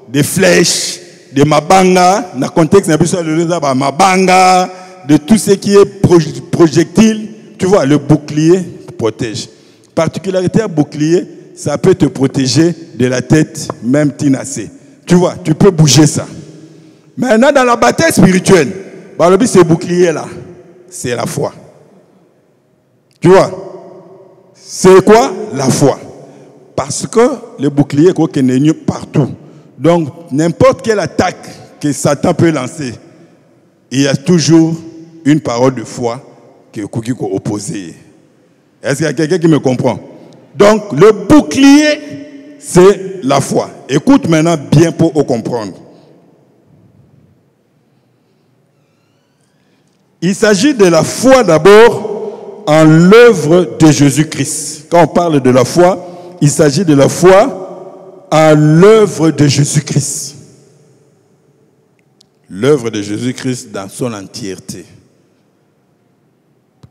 Des flèches, de mabanga, dans le contexte de mabanga, de tout ce qui est projectile. Tu vois, le bouclier protège. Particularité à bouclier, ça peut te protéger de la tête, même tinacée. Tu vois, tu peux bouger ça. Maintenant, dans la bataille spirituelle, ce bouclier-là, c'est la foi. Tu vois, c'est quoi? La foi. Parce que le bouclier est partout. Donc, n'importe quelle attaque que Satan peut lancer, il y a toujours une parole de foi qui est opposée. Est-ce qu'il y a quelqu'un qui me comprend? Donc, le bouclier, c'est la foi. Écoute maintenant bien pour comprendre. Il s'agit de la foi d'abord en l'œuvre de Jésus-Christ. Quand on parle de la foi, il s'agit de la foi en l'œuvre de Jésus-Christ. L'œuvre de Jésus-Christ dans son entièreté.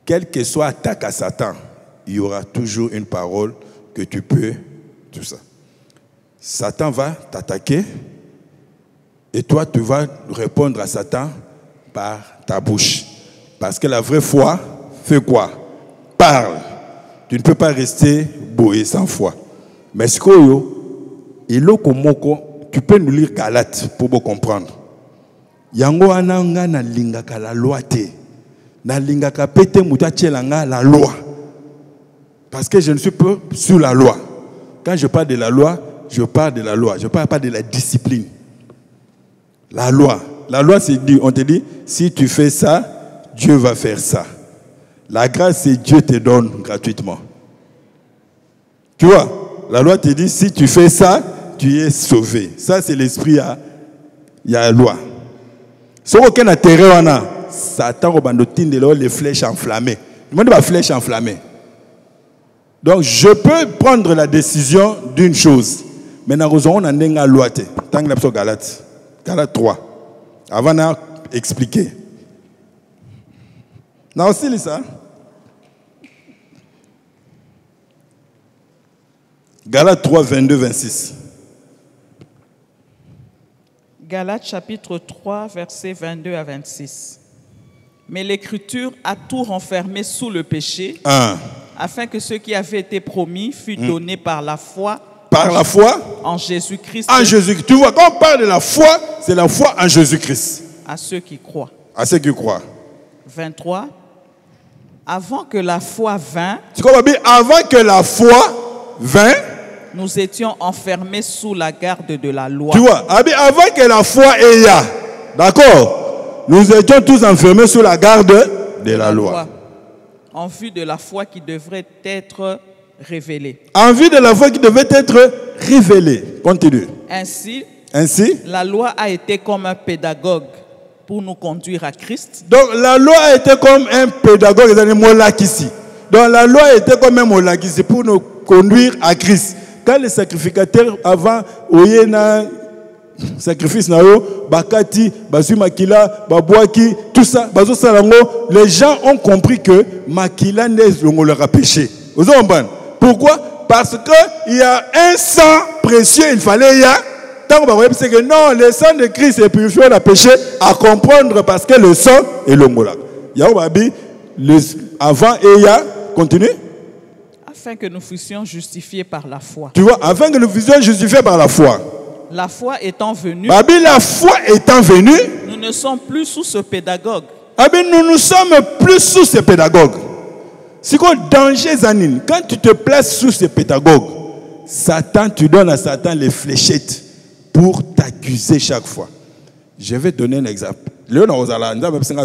Quelle que soit l'attaque à Satan, il y aura toujours une parole que tu peux, tout ça. Satan va t'attaquer et toi tu vas répondre à Satan par ta bouche. Parce que la vraie foi fait quoi? Parle. Tu ne peux pas rester boé sans foi. Mais ce que tu peux nous lire Galates pour vous comprendre. Yango ananga na lingaka la loi te. Na lingaka pete mutachelanga la loi. Parce que je ne suis pas sous la loi. Quand je parle de la loi, je parle de la loi. Je ne parle pas de la discipline. La loi. La loi, c'est dit, on te dit, si tu fais ça, Dieu va faire ça. La grâce, c'est Dieu te donne gratuitement. Tu vois, la loi te dit, si tu fais ça, tu es sauvé. Ça, c'est l'esprit, il y a la loi. Si aucun intérêt on a, Satan bandotine de les flèches enflammées. Je me dis pas flèches enflammées. Donc, je peux prendre la décision d'une chose. Mais on a une loi. Tant que nous Galates 3. Avant d'expliquer. Nous aussi, ça. Galates 3, 22, 26. Galates chapitre 3, versets 22 à 26. Mais l'Écriture a tout renfermé sous le péché, afin que ce qui avait été promis fût donné par la foi. Par la foi en Jésus-Christ. En Jésus-Christ. Tu vois, quand on parle de la foi, c'est la foi en Jésus-Christ. À ceux qui croient. À ceux qui croient. 23. Avant que la foi vînt. Tu comprends bien? Avant que la foi vînt. Nous étions enfermés sous la garde de la loi. Tu vois, avant que la foi ait là, d'accord, nous étions tous enfermés sous la garde de la loi. En vue de la foi qui devrait être révélée. En vue de la foi qui devait être révélée. Continue. Ainsi, la loi a été comme un pédagogue pour nous conduire à Christ. Donc la loi a été comme un pédagogue. Donc la loi a été comme un molakisi pour nous conduire à Christ. Quand les sacrificateurs avant oyena sacrifice nayo bakati basu makila babwaki tout ça bazo salango, les gens ont compris que makila n'est leur péché. Vous comprenez? Pourquoi? Parce que il y a un sang précieux, il fallait y a tant que c'est que non, le sang de Christ est purifié le péché à comprendre parce que le sang est le molak. Ya babi avant et ya continue. Afin que nous fussions justifiés par la foi. Tu vois, afin que nous fussions justifiés par la foi. La foi étant venue. Babi, la foi étant venue. Nous ne sommes plus sous ce pédagogue. Babi, nous ne sommes plus sous ce pédagogue. C'est quoi le danger, Zanine? Quand tu te places sous ce pédagogue, Satan, tu donnes à Satan les fléchettes pour t'accuser chaque fois. Je vais donner un exemple. Le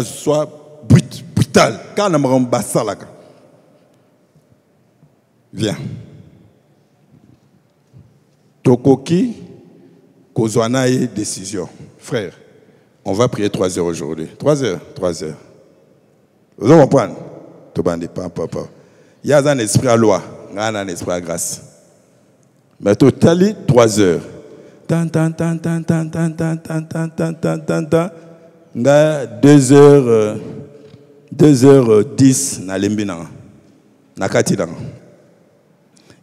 soit brutal. Quand on me ça là. Viens. Tokoki, Kozwana et décision. Frère, on va prier 3 heures aujourd'hui. 3 heures. Vous comprenez? Il y a un esprit à loi, il y a un esprit à grâce. Mais totalement 3 heures. 2h10 na lembina. Na katidang.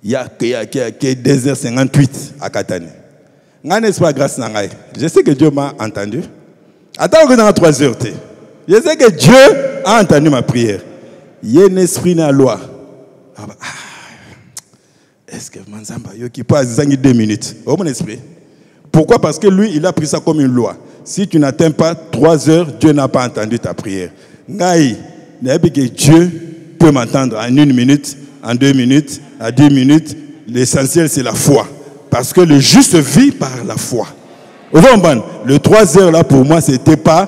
Il y a 2h58 à Katani. Je sais que Dieu m'a entendu. Attends que dans 3 heures. Je sais que Dieu a entendu ma prière. Il y a un esprit dans la loi. Est-ce que Manzamba qui passe 2 minutes? Oh mon esprit. Pourquoi? Parce que lui, il a pris ça comme une loi. Si tu n'atteins pas 3 heures, Dieu n'a pas entendu ta prière. Dieu peut m'entendre en 1 minute, en 2 minutes, à 10 minutes. L'essentiel, c'est la foi. Parce que le juste vit par la foi. Le 3 heures, là, pour moi, ce n'était pas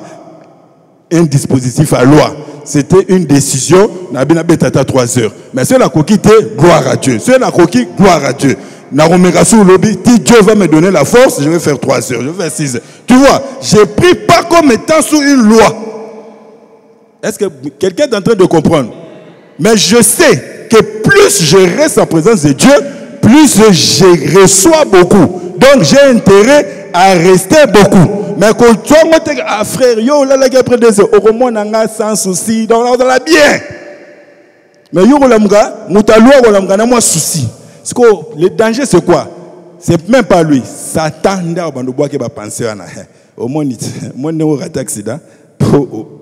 un dispositif à loi. C'était une décision. 3 heures. Mais c'est la coquille, gloire à Dieu. C'est la coquille, gloire à Dieu. Si Dieu va me donner la force, je vais faire 3 heures, je vais faire 6 heures. Tu vois, j'ai pris pas comme étant sous une loi. Est-ce que quelqu'un est en train de comprendre? Mais je sais que plus je reste en présence de Dieu, plus je reçois beaucoup. Donc j'ai intérêt à rester beaucoup. Mais quand tu as frère, yo, là, après des heures, au moins, on a sans souci, donc on a bien. Mais yo, on a moins souci. Le danger, c'est quoi? C'est même pas lui. Satan, qui va penser à au moins, on a un accident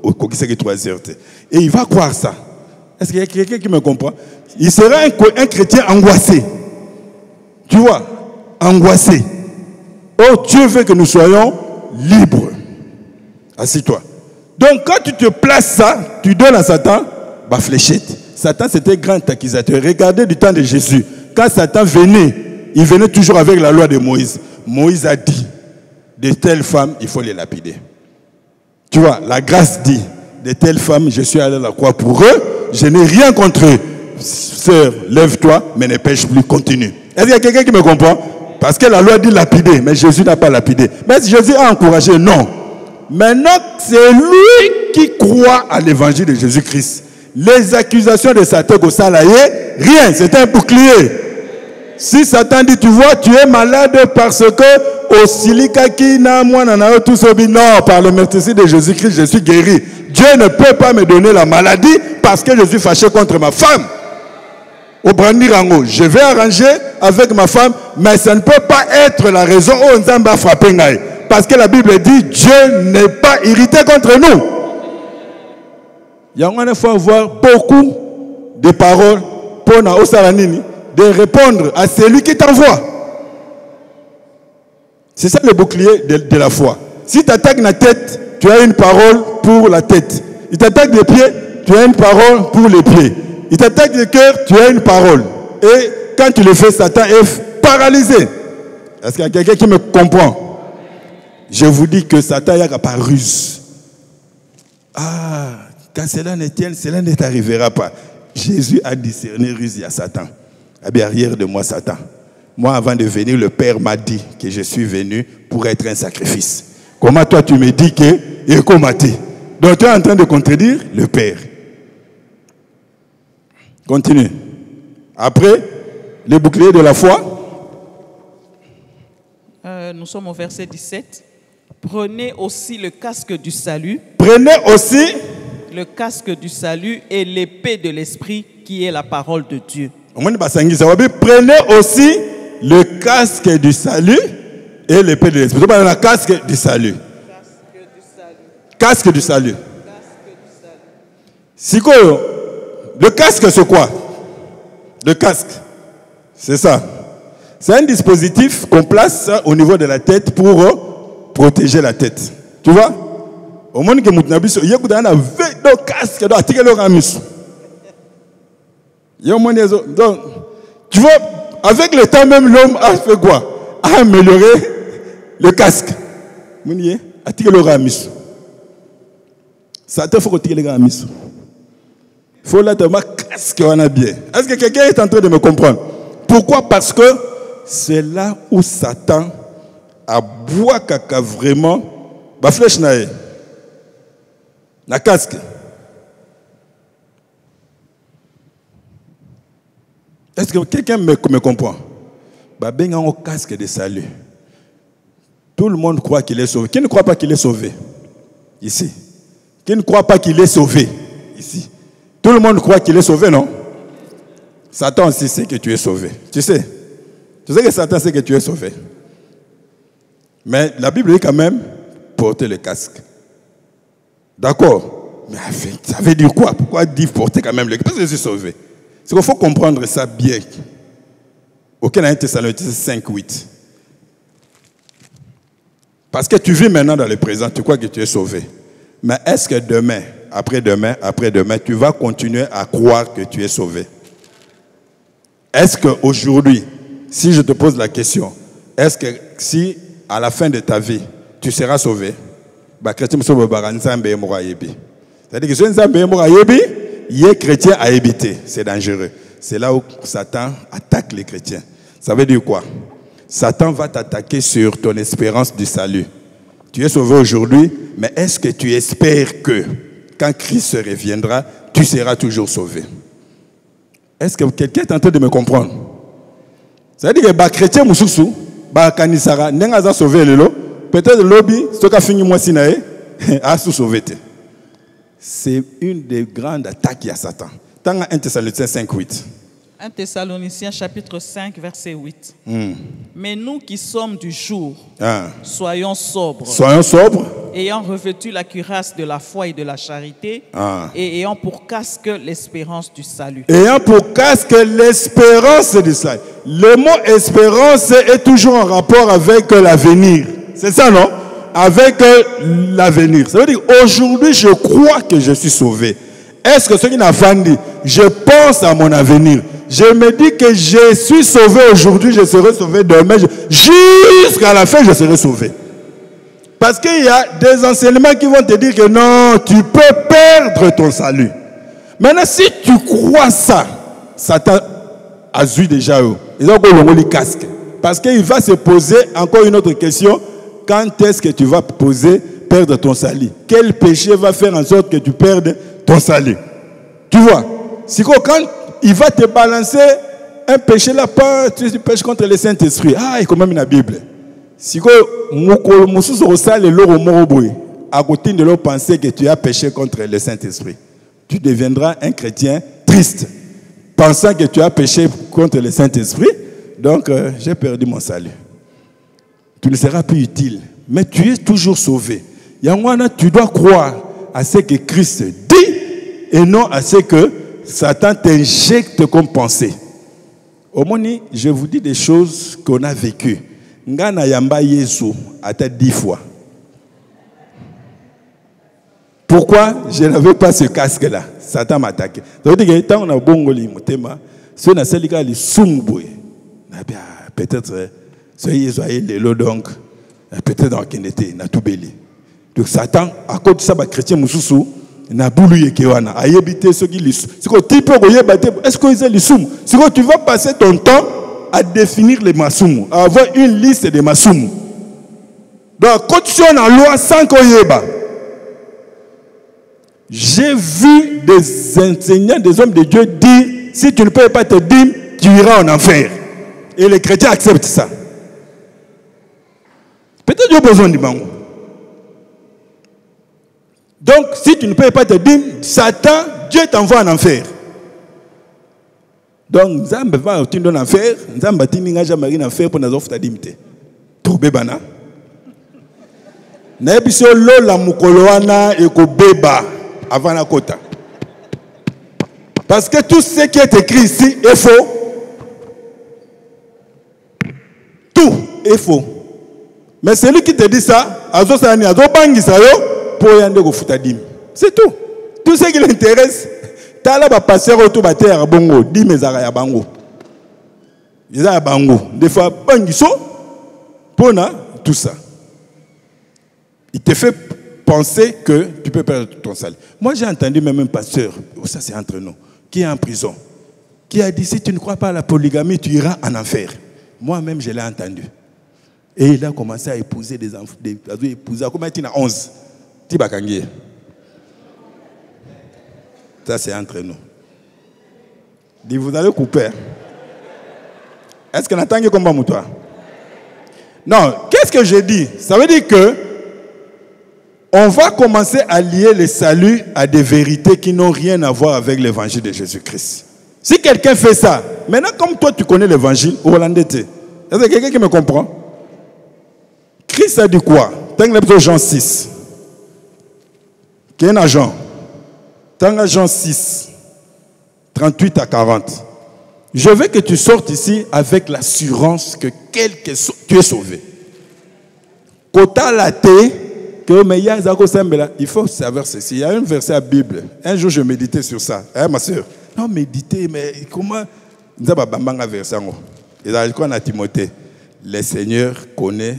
au 3 heures. Et il va croire ça. Est-ce qu'il y a quelqu'un qui me comprend? Il sera un chrétien angoissé. Tu vois? Angoissé. Oh, Dieu veut que nous soyons libres. Assis-toi. Donc, quand tu te places ça, tu donnes à Satan, bah fléchette. Satan, c'était grand accusateur. Regardez du temps de Jésus. Quand Satan venait, il venait toujours avec la loi de Moïse. Moïse a dit, de telles femmes, il faut les lapider. Tu vois, la grâce dit, de telles femmes, je suis allé à la croix pour eux, je n'ai rien contre eux. Sœur, lève-toi, mais ne pêche plus, continue. Est-ce qu'il y a quelqu'un qui me comprend? Parce que la loi dit lapider, mais Jésus n'a pas lapidé. Mais Jésus a encouragé, non. Maintenant, c'est lui qui croit à l'évangile de Jésus-Christ. Les accusations de Satan au salarié, rien, c'est un bouclier. Si Satan dit, tu vois, tu es malade parce que au silikaki na moi nana tout ça, non, par le merci de Jésus-Christ, je suis guéri. Dieu ne peut pas me donner la maladie parce que je suis fâché contre ma femme. Au Brandirango, je vais arranger avec ma femme, mais ça ne peut pas être la raison où on va frapper. Parce que la Bible dit, Dieu n'est pas irrité contre nous. Il faut avoir beaucoup de paroles pour de répondre à celui qui t'envoie. C'est ça le bouclier de la foi. Si tu attaques la tête, tu as une parole pour la tête. Il t'attaque les pieds, tu as une parole pour les pieds. Il t'attaque le cœur, tu as une parole. Et quand tu le fais, Satan est paralysé. Est-ce qu'il y a quelqu'un qui me comprend? Je vous dis que Satan n'a pas ruse. Ah, quand cela ne tienne, cela ne t'arrivera pas. Jésus a discerné ruse à Satan. Ah bien, arrière de moi, Satan. Moi, avant de venir, le Père m'a dit que je suis venu pour être un sacrifice. Comment toi, tu me dis que il est combattu? Donc, tu es en train de contredire le Père. Continue. Après, le bouclier de la foi. Nous sommes au verset 17. Prenez aussi le casque du salut. Prenez aussi le casque du salut et l'épée de l'esprit qui est la parole de Dieu. Prenez aussi le casque du salut et l'épée de l'esprit. Le casque du salut. Casque du salut. Le casque, c'est quoi? Le casque, c'est ça. C'est un dispositif qu'on place au niveau de la tête pour protéger la tête. Tu vois? Au moment que Moutnabiso, il y a un casque dans le ramis. Donc, tu vois, avec le temps même, l'homme a fait quoi? A amélioré le casque. Il Satan, il faut retirer le ramis. Il faut là casque on a bien. Est-ce que quelqu'un est en train de me comprendre? Pourquoi? Parce que c'est là où Satan a boit caca vraiment la flèche nae. La casque. Est-ce que quelqu'un me comprend? Ben un casque de salut. Tout le monde croit qu'il est sauvé. Qui ne croit pas qu'il est sauvé? Ici. Qui ne croit pas qu'il est sauvé? Ici. Tout le monde croit qu'il est sauvé, non? Satan aussi sait que tu es sauvé. Tu sais que Satan sait que tu es sauvé. Mais la Bible dit quand même, porter le casque. D'accord? Mais ça veut dire quoi? Pourquoi dire porter quand même le casque? Parce que je suis sauvé. C'est qu'il faut comprendre ça bien. Auquel a un Thessaloniciens 5, 8. Parce que tu vis maintenant dans le présent, tu crois que tu es sauvé. Mais est-ce que demain, après-demain, tu vas continuer à croire que tu es sauvé? Est-ce qu'aujourd'hui, si je te pose la question, est-ce que si à la fin de ta vie, tu seras sauvé? C'est-à-dire que si il est chrétien à éviter, c'est dangereux. C'est là où Satan attaque les chrétiens. Ça veut dire quoi? Satan va t'attaquer sur ton espérance du salut. Tu es sauvé aujourd'hui, mais est-ce que tu espères que quand Christ reviendra, tu seras toujours sauvé. Est-ce que quelqu'un est en train de me comprendre? Ça veut dire que les chrétiens moussoussou, les kanisara, n'enga sauvé le lot. Peut-être le lobby, ce qu'a fini moi sinae, a sauvé. C'est une des grandes attaques à Satan. Dans 1 Thessaloniciens 5, 8. 1 Thessaloniciens chapitre 5, verset 8. Mais nous qui sommes du jour, soyons sobres. Soyons sobres. Ayant revêtu la cuirasse de la foi et de la charité, et ayant pour casque l'espérance du salut. Ayant pour casque l'espérance du salut. Le mot espérance est toujours en rapport avec l'avenir. C'est ça, non? Avec l'avenir. Ça veut dire, aujourd'hui, je crois que je suis sauvé. Est-ce que ce qui n'a pas dit, je pense à mon avenir. Je me dis que je suis sauvé aujourd'hui, je serai sauvé demain. Jusqu'à la fin, je serai sauvé. Parce qu'il y a des enseignements qui vont te dire que non, tu peux perdre ton salut. Maintenant, si tu crois ça, Satan a vu déjà eux. Ils ont encore le casque. Parce qu'il va se poser encore une autre question. Quand est-ce que tu vas perdre ton salut? Quel péché va faire en sorte que tu perdes ton salut? Tu vois? C'est quand il va te balancer un péché là, pas tu pêches contre le Saint-Esprit. Ah, il y a quand même la Bible. Si tu à côté de leur pensée que tu as péché contre le Saint-Esprit, tu deviendras un chrétien triste, pensant que tu as péché contre le Saint-Esprit. Donc, j'ai perdu mon salut. Tu ne seras plus utile, mais tu es toujours sauvé. Yangwana, tu dois croire à ce que Christ dit et non à ce que Satan t'injecte comme pensée. Au moins, je vous dis des choses qu'on a vécues. Ngana yamba Yesu ata 10 fois. Pourquoi je n'avais pas ce casque-là? Satan m'a attaqué. Ça veut dire que tant on a bongoli motema, si on a celui-là, il sumboui. Peut-être, ce Yesu a eu le donc, peut-être dans Kenete, n'a tout belé. Donc Satan, à cause de ça, les chrétiens moussoussou, n'a boulou yekewana, a yébité ce qui lissu. C'est quoi, tu peux yébate, est-ce que c'est lissoum? C'est quoi, tu vas passer ton temps à définir les masoumou, à avoir une liste de masoumou. Donc, quand tu es en loi sans qu'on yéba, j'ai vu des enseignants, des hommes de Dieu dire, si tu ne peux pas te dire, tu iras en enfer. Et les chrétiens acceptent ça. Peut-être qu'ils ont besoin du bango. Donc, si tu ne peux pas te dire, Satan, Dieu t'envoie en enfer. Donc, Nzambe va en enfer, Nzambe va en enfer pour nous offrir dimite. Trouvé bana. Na ebiso lola mukoloana et ko beba avant la kota. Parce que tout ce qui est écrit ici est faux. Tout est faux. Mais celui qui te dit ça, c'est tout. Tout ce qui l'intéresse, tala ba passer autour de terre bongo, di mezara ya bango. Ils bango. Des fois bangiso pona tout ça. Il te fait penser que tu peux perdre ton salut. Moi j'ai entendu même un pasteur, ça c'est entre nous, qui est en prison, qui a dit si tu ne crois pas à la polygamie, tu iras en enfer. Moi-même je l'ai entendu. Et il a commencé à épouser des enfants, comment il y en a 11. Tibakangie. Ça, c'est entre nous. Dis, vous allez couper. Est-ce qu'on attend que combat toi? Non, qu'est-ce que je dis? Ça veut dire que on va commencer à lier le salut à des vérités qui n'ont rien à voir avec l'évangile de Jésus-Christ. Si quelqu'un fait ça, maintenant comme toi tu connais l'évangile, Hollandais, est-ce qu'il y a quelqu'un qui me comprend? Christ a dit quoi? Dans Jean 6. Quel est Jean? Dans Jean 6, 38 à 40. Je veux que tu sortes ici avec l'assurance que tu es sauvé. Kota la il faut savoir ceci. Il y a un verset à la Bible. Un jour, je méditais sur ça. Eh, ma soeur? Non, méditer, mais comment? Il y a quoi dans Timothée? Le Seigneur connaît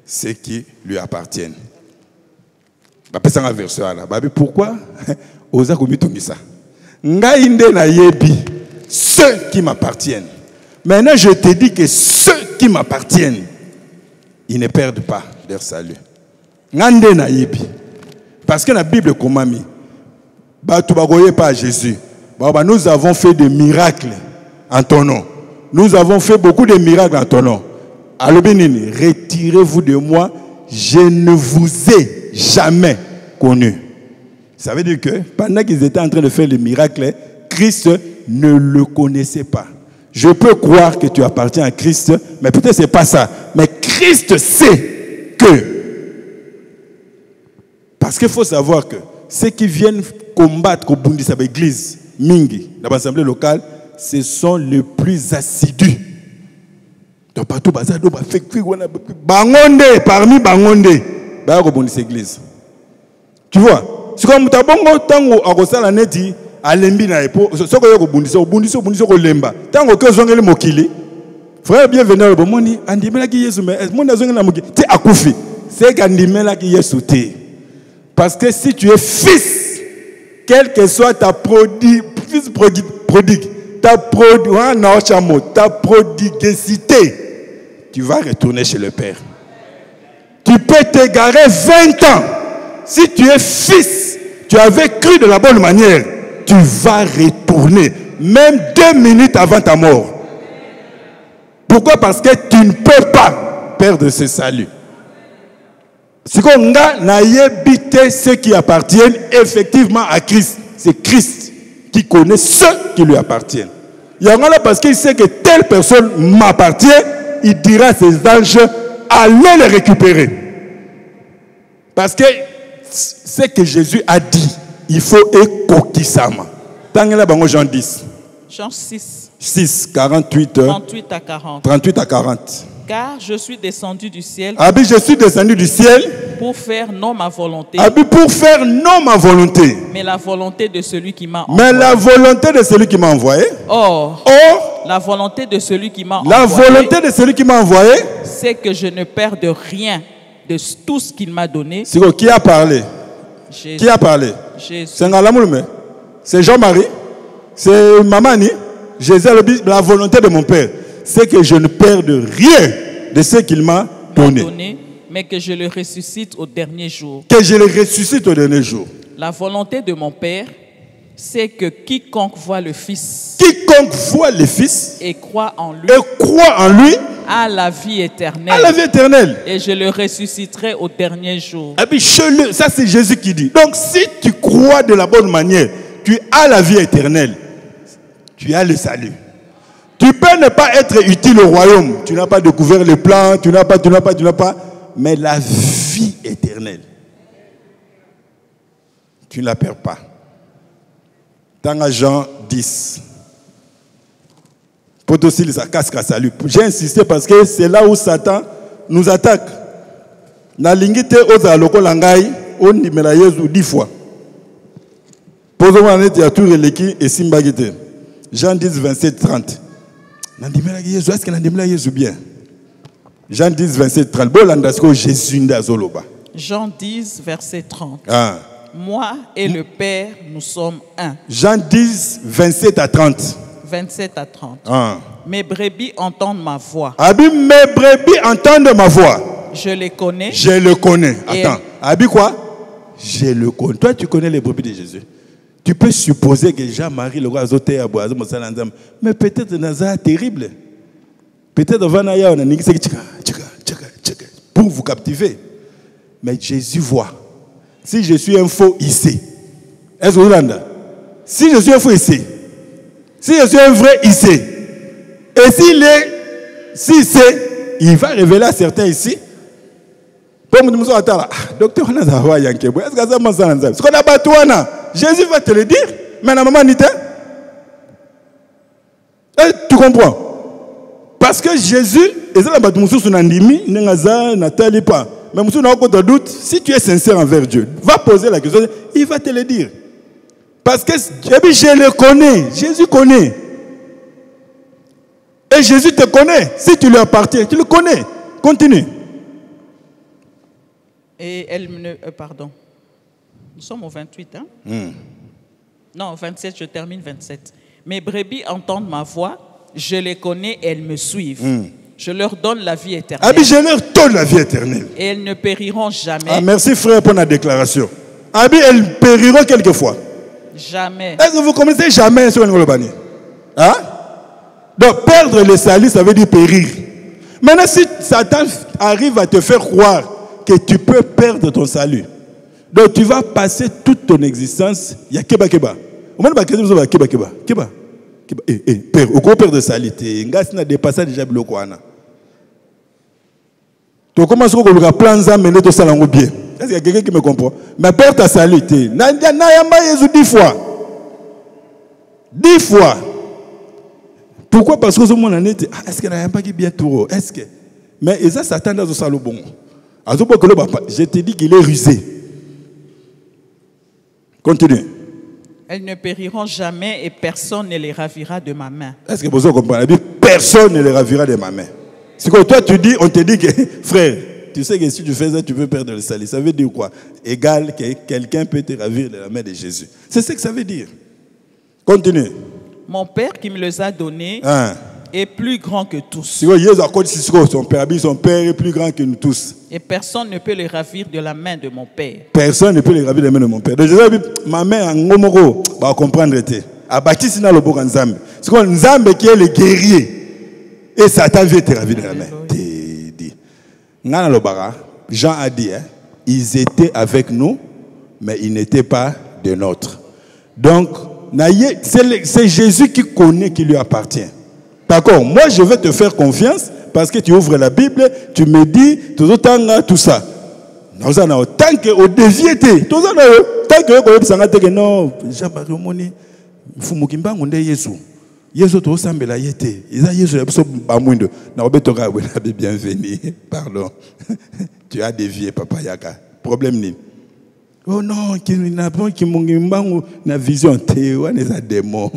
ceux qui lui appartiennent. Pourquoi? Ceux qui m'appartiennent. Maintenant, je te dis que ceux qui m'appartiennent, ils ne perdent pas leur salut. Parce que la Bible, Pas Jésus. Nous avons fait des miracles en ton nom. Nous avons fait beaucoup de miracles en ton nom. Alors, retirez-vous de moi. Je ne vous ai jamais connu. Ça veut dire que pendant qu'ils étaient en train de faire les miracles, Christ ne le connaissait pas. Je peux croire que tu appartiens à Christ, mais peut-être ce n'est pas ça. Mais Christ sait que. Parce qu'il faut savoir que ceux qui viennent combattre au Bundisa l'église, Mingi, dans l'assemblée locale, ce sont les plus assidus. Donc partout, Bangonde, parmi Bangonde, l'église. Tu vois? C'est comme Tabongo, tango, Agosala Neti, Alembi na epo, ce que yo Bundisa, Bundisa ko lemba. Tango que zongeli mokili. Frère, bienvenue au Bomoni, andimela ki Yesu, mais mon azongi na mokili, te akufi. C'est qu'andimela ki Yesu te. Parce que si tu es fils, quel que soit ta fils prodigue, ta prodigacité, tu vas retourner chez le Père. Tu peux t'égarer 20 ans. Si tu es fils, tu avais cru de la bonne manière, tu vas retourner, même 2 minutes avant ta mort. Pourquoi? Parce que tu ne peux pas perdre ce salut. C'est qu'on a ceux qui appartiennent effectivement à Christ. C'est Christ qui connaît ceux qui lui appartiennent. Il y en a là parce qu'il sait que telle personne m'appartient, il dira à ses anges, allez les récupérer. Parce que ce que Jésus a dit, il faut écokisama. Jean 10. Jean 6. 38 à 40. 38 à 40. Car je suis descendu du ciel. Je suis descendu du ciel. Pour faire non ma volonté. Pour faire non ma volonté. Mais la volonté de celui qui m'a envoyé. Mais la volonté de celui qui m'a envoyé. Or, la volonté de celui qui m'a envoyé. La volonté de celui qui m'a envoyé. C'est que je ne perde rien de tout ce qu'il m'a donné. C'est qui a parlé? Jésus. Qui a parlé? Jésus. C'est Jean-Marie. C'est Mamani. Jésus, la volonté de mon Père, c'est que je ne perde rien de ce qu'il m'a donné. Mais que je le ressuscite au dernier jour. Que je le ressuscite au dernier jour. La volonté de mon Père, c'est que quiconque voit le Fils. Quiconque voit le Fils. Et croit en lui. A la vie éternelle. A la vie éternelle. Et je le ressusciterai au dernier jour. Ça c'est Jésus qui dit. Donc si tu crois de la bonne manière, tu as la vie éternelle. Tu as le salut. Tu peux ne pas être utile au royaume. Tu n'as pas découvert les plans, tu n'as pas. Mais la vie éternelle, tu ne la perds pas. Dans Jean 10. J'ai insisté parce que c'est là où Satan nous attaque. Na lingite oza loko langai on nimela Yesu 10 fois. Posons-moi net ya tour eleki et simbagite. Jean 10 27 30. Nandimela Yesu, est-ce que nandimela Yesu bien? Jean 10 27 30. Bolandasko Jésus ndazoloba. Jean 10 verset 30. Moi et le Père, nous sommes un. Jean 10 27 à 30. 27 à 30. Mes brebis entendent ma voix. Mes brebis entendent ma voix. Je les connais. Je le connais. Attends. Quoi? Je le connais. Toi, tu connais les brebis de Jésus. Tu peux supposer que Jean-Marie le roi Zoté a boisé mon salanzam. Mais peut-être Nazar terrible. Peut-être Vanaya on a nixé pour vous captiver. Mais Jésus voit. Si je suis un faux ici. Est-ce que vous l'entendez? Si je suis un faux ici. Si je suis un vrai ici. Et s'il est, si c'est, il va révéler à certains ici. Docteur, est-ce qu'on a battu? Jésus va te le dire. Mais la maman dit, tu comprends? Parce que Jésus, mais si tu es sincère envers Dieu, va poser la question, il va te le dire. Parce que je le connais, Jésus connaît. Et Jésus te connaît. Si tu lui appartiens, tu le connais. Continue. Et elle me... pardon. Nous sommes au 28, hein? Non, 27, je termine 27. Mes brebis entendent ma voix, je les connais, elles me suivent. Je leur donne la vie éternelle. Je leur donne la vie éternelle. Et elles ne périront jamais. Merci frère pour la déclaration. Elles périront quelquefois. Jamais. Est-ce que vous connaissez jamais sur le Bani? Hein? Donc, perdre le salut, ça veut dire périr. Maintenant, si Satan arrive à te faire croire que tu peux perdre ton salut, donc tu vas passer toute ton existence, il y a keba keba. Au moins, keba keba keba. Keba. Père, au quoi perdre salut? Ngas n'a dépassé déjà le Kouana. Tu commences à faire plan ça, mais tu salango bien. Est-ce qu'il y a quelqu'un qui me comprend? Mais perdre ta salut, tu n'as pas 10 fois. 10 fois. Pourquoi? Parce que ce monde en est, est-ce qu'il n'y a pas qui bien tout? Est-ce que. Mais ça s'attend dans ce salon bon. Je te dis qu'il est rusé. Continue. Elles ne périront jamais et personne ne les ravira de ma main. Est-ce que vous comprenez? Personne ne les ravira de ma main. C'est que toi tu dis, on te dit que, frère, tu sais que si tu fais ça, tu peux perdre le salut. Ça veut dire quoi? Égal que quelqu'un peut te ravir de la main de Jésus. C'est ce que ça veut dire. Continue. Mon Père qui me les a donnés est plus grand que tous. Son Père est plus grand que nous tous. Et personne ne peut les ravir de la main de mon Père. Personne ne peut les ravir de la main de mon Père. Donc, ma main en ngomoro va comprendre. Abattis na le boka Nzambe. C'est quoi Nzambe qui est le guerrier. Et Satan vient te ravir de la main. Jean a dit, ils étaient avec nous, mais ils n'étaient pas de nôtres. Donc, c'est Jésus qui connaît, qui lui appartient. D'accord? Moi, je vais te faire confiance parce que tu ouvres la Bible, tu me dis, tout ça. Tant que au dévié, tant que non, Jean-Marie Omoni, Fumukimba Ngonde Yesu. Yesu to sambela yete. Isa Yesu ya biso bamwindo. Na obetoka wena bienvenue. Pardon. Tu as dévié papa yaka. Problème ni. Oh non, qui n'a pas qui mungimba na vision te wa les démons.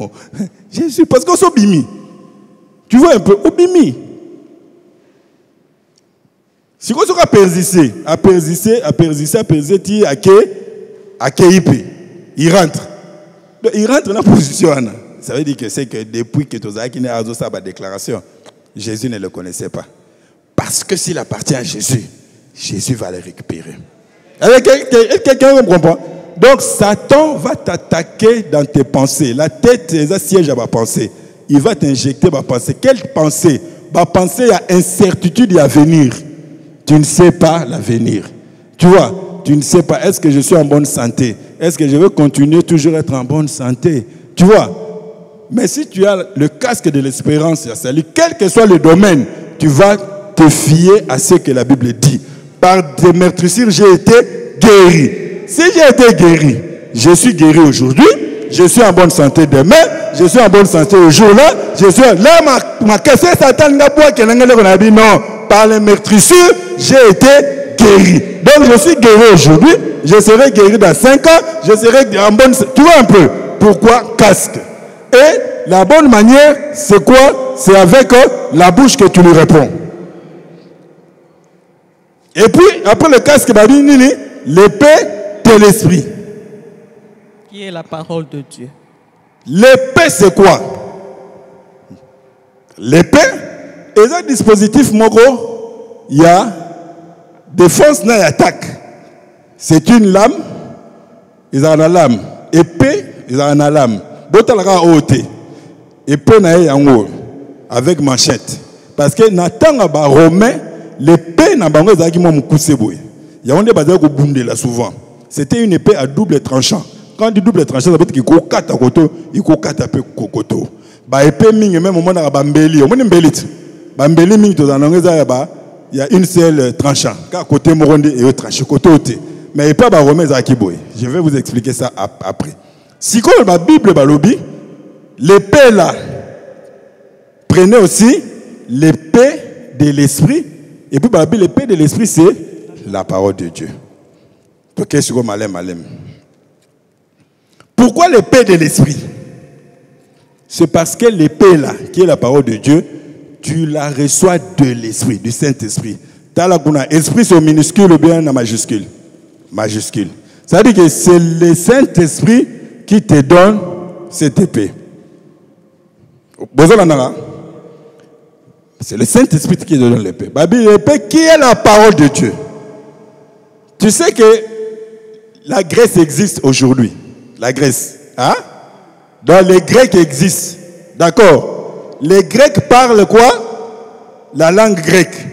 Jésus parce qu'on s'obimi. Tu vois un peu obimi. Si vous avez persisté, à persister, il rentre. Donc, il rentre dans la position. Ça veut dire que c'est que depuis que tu as sa déclaration, Jésus ne le connaissait pas. Parce que s'il appartient à Jésus, Jésus va le récupérer. Quelqu'un me comprend? Donc Satan va t'attaquer dans tes pensées. La tête est un siège à ma pensée. Il va t'injecter ma pensée. Quelle pensée? Ma pensée, il y a incertitude, il y a venir. Tu ne sais pas l'avenir. Tu vois, tu ne sais pas, est-ce que je suis en bonne santé? Est-ce que je vais continuer toujours à être en bonne santé? Tu vois? Mais si tu as le casque de l'espérance, quel que soit le domaine, tu vas te fier à ce que la Bible dit. Par des meurtrissures, j'ai été guéri. Si j'ai été guéri, je suis guéri aujourd'hui, je suis en bonne santé demain, je suis en bonne santé au jour-là, je suis là, ma question, Satan n'a pas dit non. Par les meurtrissures, j'ai été guéri. Donc je suis guéri aujourd'hui, je serai guéri dans 5 ans, je serai en bonne santé. Tu vois un peu pourquoi casque? Et la bonne manière, c'est quoi? C'est avec la bouche que tu lui réponds. Et puis, après le casque, l'épée de l'esprit. Qui est la parole de Dieu. L'épée, c'est quoi? L'épée est un dispositif moko. Il y a défense et attaque. C'est une lame. Ils ont une lame. Épée, ils ont une lame. Botalaka ote. Épée nae yango avec manchette. Parce que Nathan aba romain, l'épée na bango ezaki mo mukuse boye. Ya onde bazaki ko bundela souvent. C'était une épée à double tranchant. Quand on dit double tranchant, ça veut dire qu'il faut kata koto, il faut kata pe kokoto. Ba épée mingi même au moment na bambeli, au moment mbelit. Bambeli mingi to zanongeza ba il y a une seule tranchant. Car côté moronde et autre tranché côté. Mais épée ba romain ezaki boye. Je vais vous expliquer ça après. Si comme la Bible balobi, l'épée là, prenez aussi l'épée de l'esprit. Et puis la Bible, l'épée de l'esprit, c'est la parole de Dieu. Pourquoi l'épée de l'esprit? C'est parce que l'épée là, qui est la parole de Dieu, tu la reçois de l'esprit, du Saint-Esprit. Esprit, c'est au minuscule ou bien en majuscule? Majuscule. Ça veut dire que c'est le Saint-Esprit qui te donne cette épée. C'est le Saint-Esprit qui te donne l'épée. L'épée qui est la parole de Dieu. Tu sais que la Grèce existe aujourd'hui. La Grèce. Hein? Donc les Grecs existent. D'accord? Les Grecs parlent quoi? La langue grecque.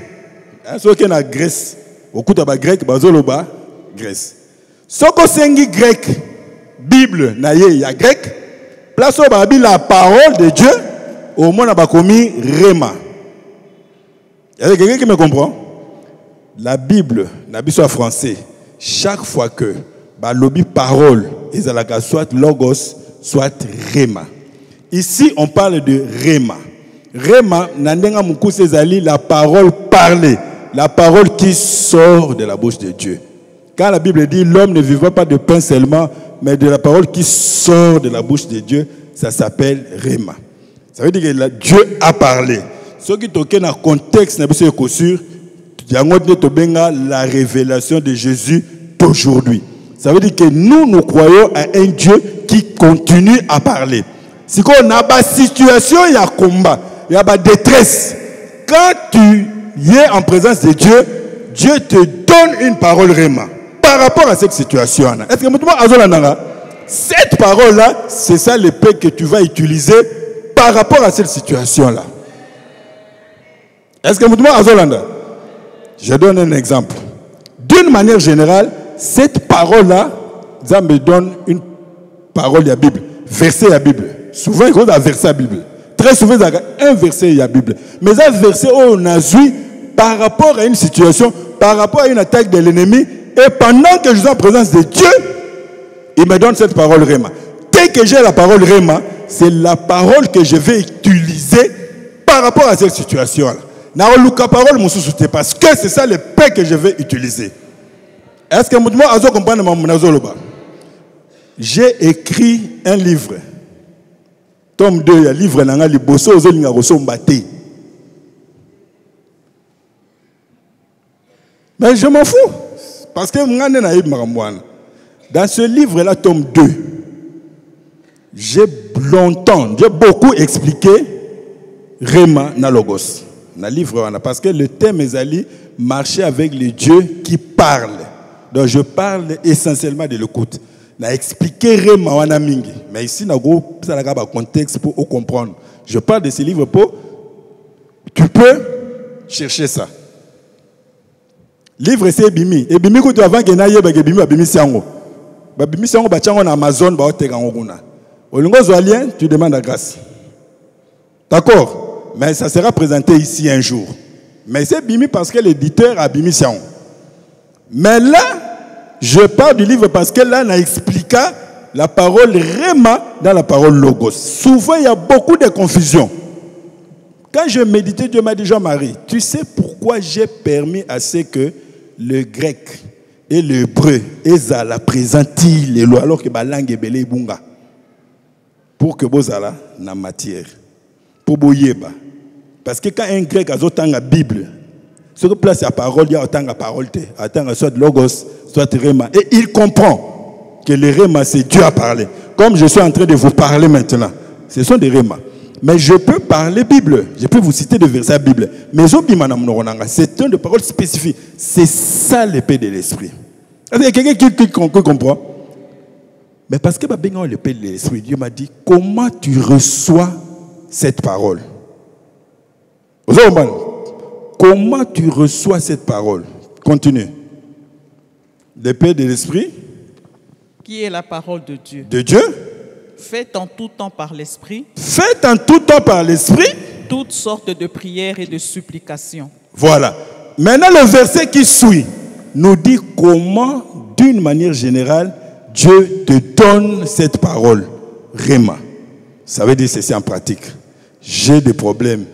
Hein? Ceux qui sont en Grèce, au coup de la grec, bazoloba, Grèce. Ceux qui sont en grec, Bible, il y a grec. Place où la parole de Dieu, au moins on a commis Réma. Il y a quelqu'un qui me comprend? La Bible, la Bible soit français, chaque fois que lobby parole, soit logos, soit Réma. Ici, on parle de Réma. Réma, la parole parlée, la parole qui sort de la bouche de Dieu. Quand la Bible dit l'homme ne vivra pas de pain seulement, mais de la parole qui sort de la bouche de Dieu, ça s'appelle Réma. Ça veut dire que Dieu a parlé. Ce qui est dans le contexte, la révélation de Jésus d'aujourd'hui. Ça veut dire que nous croyons à un Dieu qui continue à parler. Si on a une situation, il y a combat, il y a détresse. Quand tu es en présence de Dieu, Dieu te donne une parole réma par rapport à cette situation. Est-ce que cette parole-là, c'est ça l'épée que tu vas utiliser par rapport à cette situation-là? Est-ce que je donne un exemple. D'une manière générale, cette parole-là, ça me donne une parole de la Bible, verset de la Bible. Souvent, il y a un verset de la Bible. Très souvent, il y a un verset de la Bible. Mais un verset où on a vu par rapport à une situation, par rapport à une attaque de l'ennemi, et pendant que je suis en présence de Dieu, il me donne cette parole Réma. Dès que j'ai la parole Réma, c'est la parole que je vais utiliser par rapport à cette situation-là. Parce que c'est ça le paix que je vais utiliser. Est-ce que vous comprenez? J'ai écrit un livre. Tome 2, il y a un livre dans le bosso mais je m'en fous. Parce que dans ce livre-là, tome 2, j'ai beaucoup expliqué Réma na Logos. Dans le livre, parce que le thème est allé marcher avec les dieux qui parlent. Donc je parle essentiellement de l'écoute. Je vais expliquer Réma wana mingi. Mais ici, il y a un contexte pour comprendre. Je parle de ce livre pour... Tu peux chercher ça. Livre c'est Bimi. Et Bimi, quand tu avant que naïe, Bimi, Bimi Siango. Bimi Siango, Bachango na Amazon, tu demandes la grâce. D'accord? Mais ça sera présenté ici un jour. Mais c'est Bimi parce que l'éditeur a Bimi Siango. Mais là, je parle du livre parce que là, on a expliqué la parole Réma dans la parole Logos. Souvent, il y a beaucoup de confusion. Quand je méditais, Dieu m'a dit, Jean-Marie, tu sais pourquoi j'ai permis à ce que le grec et l'hébreu la présentent les lois alors que la langue est belé bunga pour que vous ayez la matière pour boyeba parce que quand un grec a la Bible ce que place la parole il y a autant de parole soit logos soit réma et il comprend que le réma c'est Dieu à parler comme je suis en train de vous parler maintenant ce sont des rémas. Mais je peux parler Bible. Je peux vous citer des versets de Bible. Mais c'est un de paroles spécifiques. C'est ça l'épée de l'esprit. Il y a quelqu'un qui comprend. Mais parce que l'épée de l'esprit, Dieu m'a dit, comment tu reçois cette parole? Comment tu reçois cette parole? Continue. L'épée de l'esprit. Qui est la parole de Dieu. De Dieu. Faites en tout temps par l'esprit. Faites en tout temps par l'esprit. Toutes sortes de prières et de supplications. Voilà. Maintenant, le verset qui suit nous dit comment, d'une manière générale, Dieu te donne cette parole. Réma. Ça veut dire ceci en pratique. J'ai des problèmes.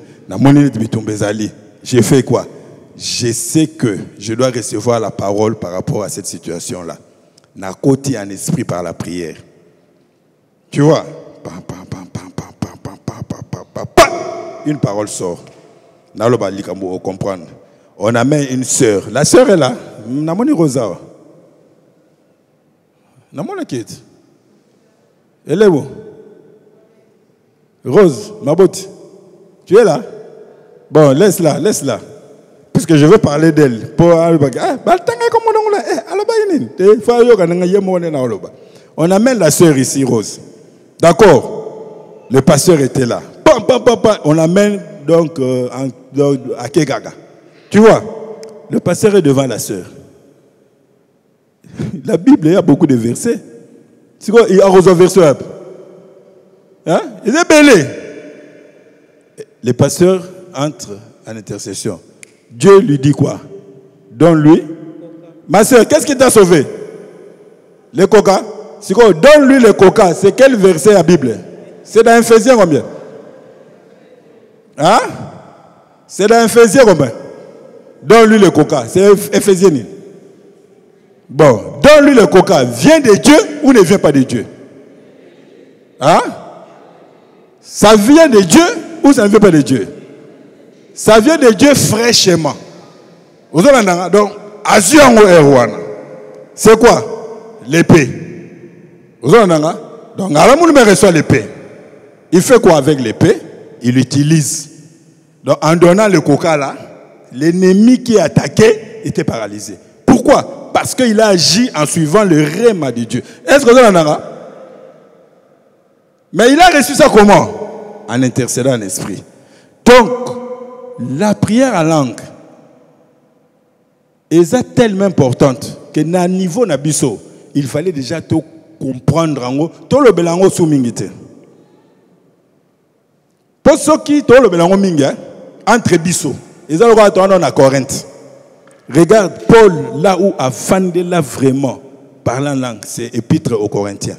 J'ai fait quoi? Je sais que je dois recevoir la parole par rapport à cette situation-là. Na côté en esprit par la prière. Tu vois, une parole sort. On comprendre. On amène une sœur. La sœur est là. Namoni Rosa. Namoni Kate. Elle est où? Rose, ma botte. Tu es là? Bon, laisse-la. Puisque je veux parler d'elle. On amène la sœur ici, Rose. D'accord? Le pasteur était là. Pam, pam, pam, pam. On l'amène donc à Kegaga. Tu vois, le pasteur est devant la sœur. La Bible, il y a beaucoup de versets. C'est quoi? Il y a un verset. Hein? Il est belé. Le pasteur entre en intercession. Dieu lui dit quoi? Donne-lui. Ma soeur, qu'est-ce qui t'a sauvé? Le coca. C'est quoi? Donne-lui le coca. C'est quel verset la Bible? C'est dans Éphésiens combien? Hein? C'est dans Éphésiens combien? Donne-lui le coca. C'est Éphésiens. Bon, donne-lui le coca. Vient de Dieu ou ne vient pas de Dieu? Hein? Ça vient de Dieu ou ça ne vient pas de Dieu? Ça vient de Dieu fraîchement. Donc, c'est quoi? L'épée. Donc, Alamoun me reçoit l'épée. Il fait quoi avec l'épée? Il l'utilise. Donc, en donnant le coca là, l'ennemi qui est attaqué était paralysé. Pourquoi? Parce qu'il a agi en suivant le rhéma de Dieu. Est-ce que vous en avez? Mais il a reçu ça comment? En intercédant en esprit. Donc, la prière en langue est tellement importante que dans le niveau nabiso, il fallait déjà tout comprendre en haut. Tout le belango sous mingite. Pour ceux qui tout le belango mingi entre biso, ils ont le droit d'entendre à Corinthe. Regarde Paul là où a fondé là vraiment parlant langue, c'est épître aux Corinthiens.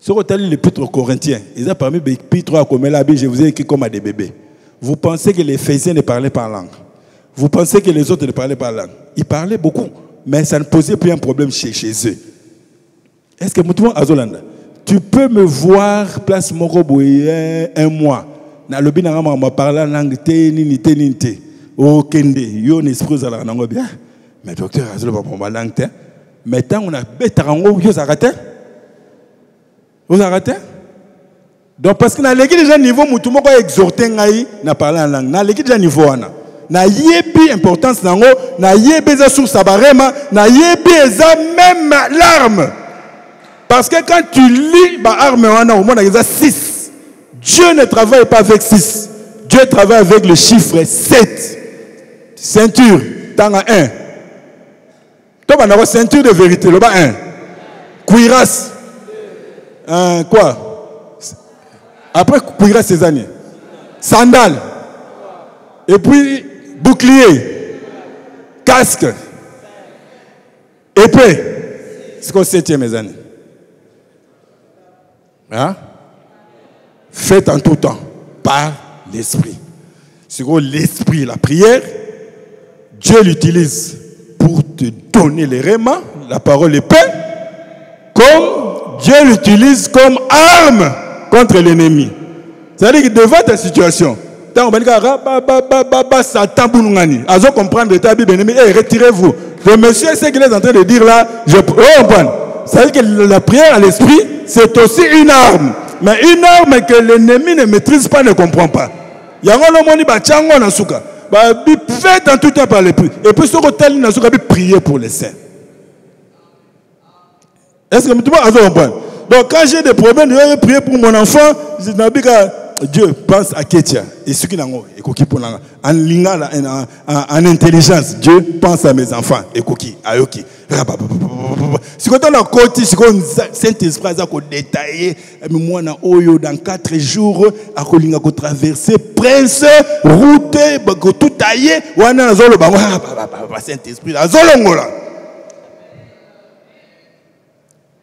Si vous avez l'épître aux Corinthiens, ils ont parmi les épîtres à comme la Bible, je vous ai écrit comme à des bébés. Vous pensez que les Éphésiens ne parlaient pas langue. Vous pensez que les autres ne parlaient pas langue. Ils parlaient beaucoup, mais ça ne posait plus un problème chez eux. Est-ce que tu peux me voir place Moroboye un mois? Na lobi na ma parler langue te. Oh kende yo n'esprit za la nango bien. Mais docteur azolo pas pour ma langue te. Mais tant on a betarango yo arrêté. Vous arrêtez? Donc parce que dans l'église déjà niveau mutu moko exhorter ngai na parler en langue. Na l'église déjà niveau ana. Na yebi importance nango, na yebi za sur sabarema, na yebi za même l'arme. Parce que quand tu lis ba arme wana au monde il y a 6. Dieu ne travaille pas avec 6. Dieu travaille avec le chiffre 7. Ceinture, t'en as 1. Tu as ceinture de vérité, le bas 1. Cuirasse. Quoi? Après cuirasse ces années. Sandales. Et puis bouclier. Casque. Épée. C'est quoi 7e mes années? Hein? Faites en tout temps par l'esprit. C'est quoi l'esprit, la prière? Dieu l'utilise pour te donner les rhémas, la parole épée, comme Dieu l'utilise comme arme contre l'ennemi. C'est-à-dire que devant ta situation, Satan Bounungani, comprendre ta Bible, retirez-vous. Le monsieur, c'est qu'il est en train de dire là, je comprends. C'est-à-dire que la prière à l'esprit, c'est aussi une arme. Mais une arme que l'ennemi ne maîtrise pas, ne comprend pas. Il y a un homme qui fait en tout temps par l'esprit. Et puis, ce hôtel, il a prier pour les saints. Est-ce que tu comprends? Donc, quand j'ai des problèmes, je vais prier pour mon enfant. Je dis, Dieu pense à Ketia. Et ce qui en intelligence, Dieu pense à mes enfants. Et Koki, Ayoki. Si on a côté, si on Saint-Esprit a détaillé, moi dans 4 jours, à traverser prince, route, tout taillé, on a zolo Saint-Esprit, à zolongola.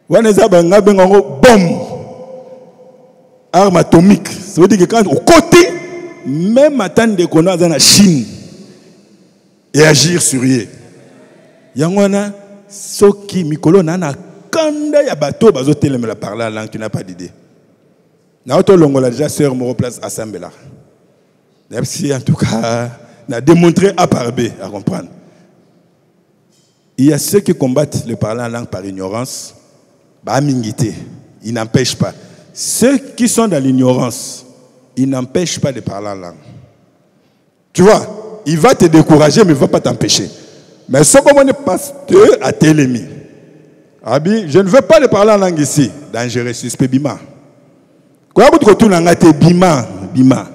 On a bombe, arme atomique. Ça veut dire que quand au côté, même attendre de qu'on a dans la Chine et agir sur eux. Yangwana soki mikolo nana kanda ya bateau bazotelé me la parler langue tu n'as pas d'idée. Na auto longola déjà sœur mo place assemblée là. Si en tout cas n'a démontré A par B à comprendre. Il y a ceux qui combattent le parler en langue par ignorance, bah mingité, ils n'empêchent pas. Ceux qui sont dans l'ignorance, ils n'empêchent pas de parler en langue. Tu vois, il va te décourager, mais il ne va pas t'empêcher. Mais ce qu'on est pasteur à Télémi. Abi, je ne veux pas le parler en langue ici. Dangereux, suspect, bima. Quoi que tu aies bima, bima.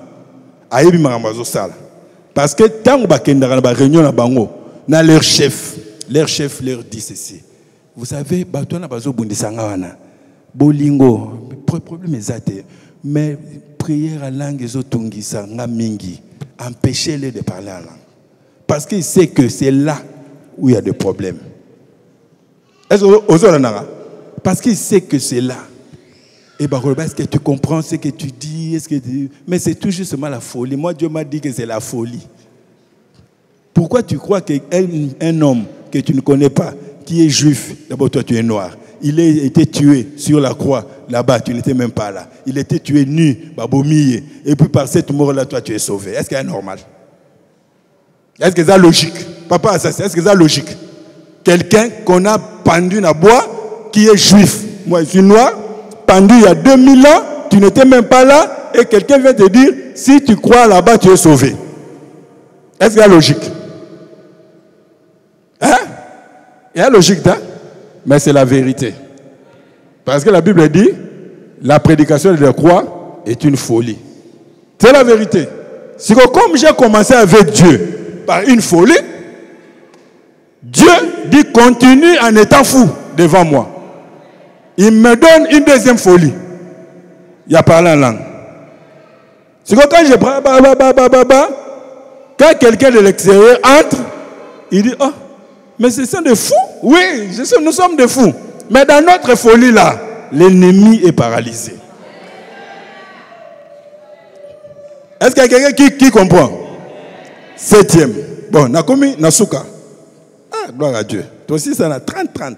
Aïe bima mazo sala. Parce que tant que bakenda na réunion na bango, na leur chef leur dit ceci. Vous savez, bato na bazo bundisanga wana. Bolingo, problème ezate. Mais prière à langue ezotungisa nga mingi. Empêchez-les de parler en langue. Parce qu'il sait que c'est là où il y a des problèmes. Est-ce que parce qu'il sait que c'est là. Et est-ce que tu comprends ce que tu dis? Est-ce que mais c'est tout justement la folie. Moi, Dieu m'a dit que c'est la folie. Pourquoi tu crois qu'un homme que tu ne connais pas, qui est juif, d'abord toi tu es noir, il a été tué sur la croix, là-bas, tu n'étais même pas là. Il a été tué nu, babomillé. Et puis par cette mort-là, toi tu es sauvé. Est-ce que c'est normal? Est-ce que c'est logique? Papa, est-ce que c'est logique? Quelqu'un qu'on a pendu dans bois, qui est juif. Moi, je suis noir, pendu il y a 2000 ans, tu n'étais même pas là, et quelqu'un vient te dire, si tu crois là-bas, tu es sauvé. Est-ce que c'est logique? Hein? Il y a logique, hein? Mais c'est la vérité. Parce que la Bible dit, la prédication de la croix est une folie. C'est la vérité. C'est que comme j'ai commencé avec Dieu par une folie, Dieu dit continue en étant fou devant moi. Il me donne une deuxième folie. Il a parlé en langue. C'est que quand je prends, quand quelqu'un de l'extérieur entre, il dit, oh, mais ce sont des fous. Oui, nous sommes des fous. Mais dans notre folie là, l'ennemi est paralysé. Est-ce qu'il y a quelqu'un qui comprend? Septième. Bon, Nakomi Nasuka. Ah, gloire à Dieu. Toi aussi, ça en a 30-30.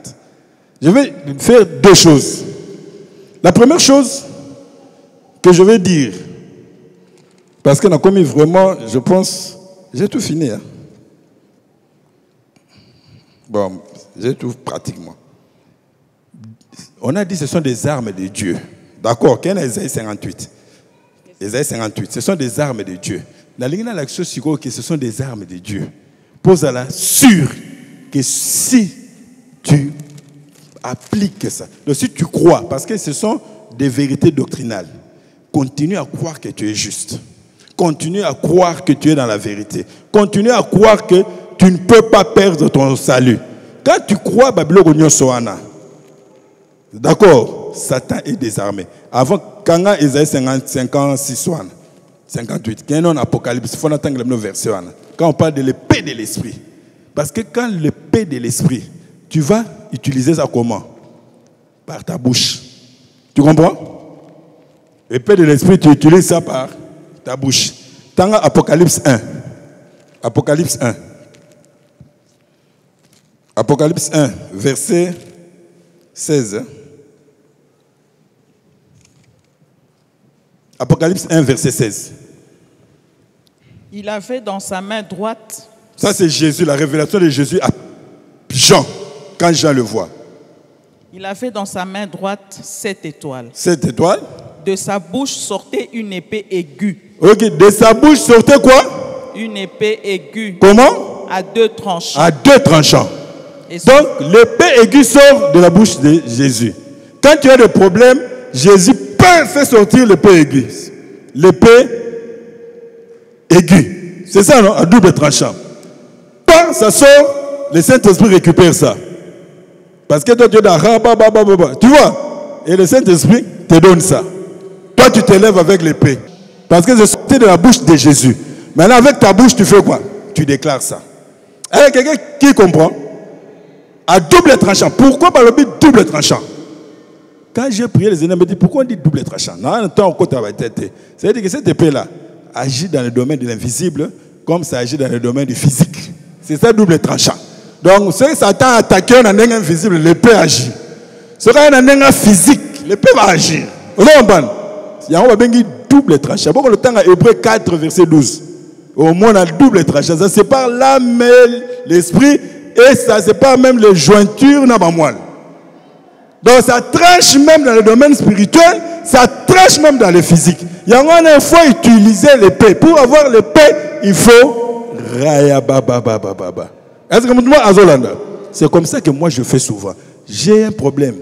Je vais faire deux choses. La première chose que je vais dire, parce que Nakomi vraiment, je pense, j'ai tout fini. Hein? Bon, j'ai tout pratiquement. On a dit que ce sont des armes de Dieu. D'accord, qu'est-ce que Ésaïe 58? Ésaïe 58, ce sont des armes de Dieu. La ligne de l'action, c'est que ce sont des armes de Dieu. Pose-la sûr que si tu appliques ça, donc si tu crois, parce que ce sont des vérités doctrinales, continue à croire que tu es juste. Continue à croire que tu es dans la vérité. Continue à croire que tu ne peux pas perdre ton salut. Quand tu crois, Babylone Soana, d'accord, Satan est désarmé. Avant, quand Ésaïe 56, 58, quand on a Apocalypse, il faut attendre le verset. Quand on parle de l'épée de l'esprit. Parce que quand l'épée de l'esprit, tu vas utiliser ça comment? Par ta bouche. Tu comprends? L'épée de l'esprit, tu utilises ça par ta bouche. Tant Apocalypse 1. Apocalypse 1. Apocalypse 1, verset 16. Apocalypse 1, verset 16. Il avait dans sa main droite. Ça, c'est Jésus, la révélation de Jésus à Jean, quand Jean le voit. Il avait dans sa main droite 7 étoiles. 7 étoiles. De sa bouche sortait une épée aiguë. Ok, de sa bouche sortait quoi? Une épée aiguë. Comment? À 2 tranchants. À 2 tranchants. Donc, l'épée aiguë sort de la bouche de Jésus. Quand tu as des problèmes, Jésus peut faire sortir l'épée aiguë. L'épée aiguë. C'est ça, non? À double tranchant. Quand ça sort, le Saint-Esprit récupère ça. Parce que toi, tu es dans... Tu vois? Et le Saint-Esprit te donne ça. Toi, tu te lèves avec l'épée. Parce que c'est sorti de la bouche de Jésus. Maintenant, avec ta bouche, tu fais quoi? Tu déclares ça. Est-ce quelqu'un qui comprend? À double tranchant. Pourquoi par le but double tranchant? Quand j'ai prié, les ennemis me disent pourquoi on dit double tranchant? Non, temps côté à la tête. C'est-à-dire que cette épée-là agit dans le domaine de l'invisible comme ça agit dans le domaine du physique. C'est ça double tranchant. Donc, si Satan attaque un anneau invisible, l'épée agit. Si un anneau physique, l'épée va agir. Vous comprenez? Il y a un double tranchant. Pourquoi le temps à Hébreu 4, verset 12? Au moins, on a double tranchant. Ça sépare l'âme et l'esprit. Et ça sépare même les jointures dans ma moelle. Donc ça tranche même dans le domaine spirituel, ça tranche même dans le physique. Il y a un faut utiliser l'épée. Pour avoir l'épée, il faut raya baba baba baba. Est-ce que moi Azolanda? C'est comme ça que moi je fais souvent. J'ai un problème.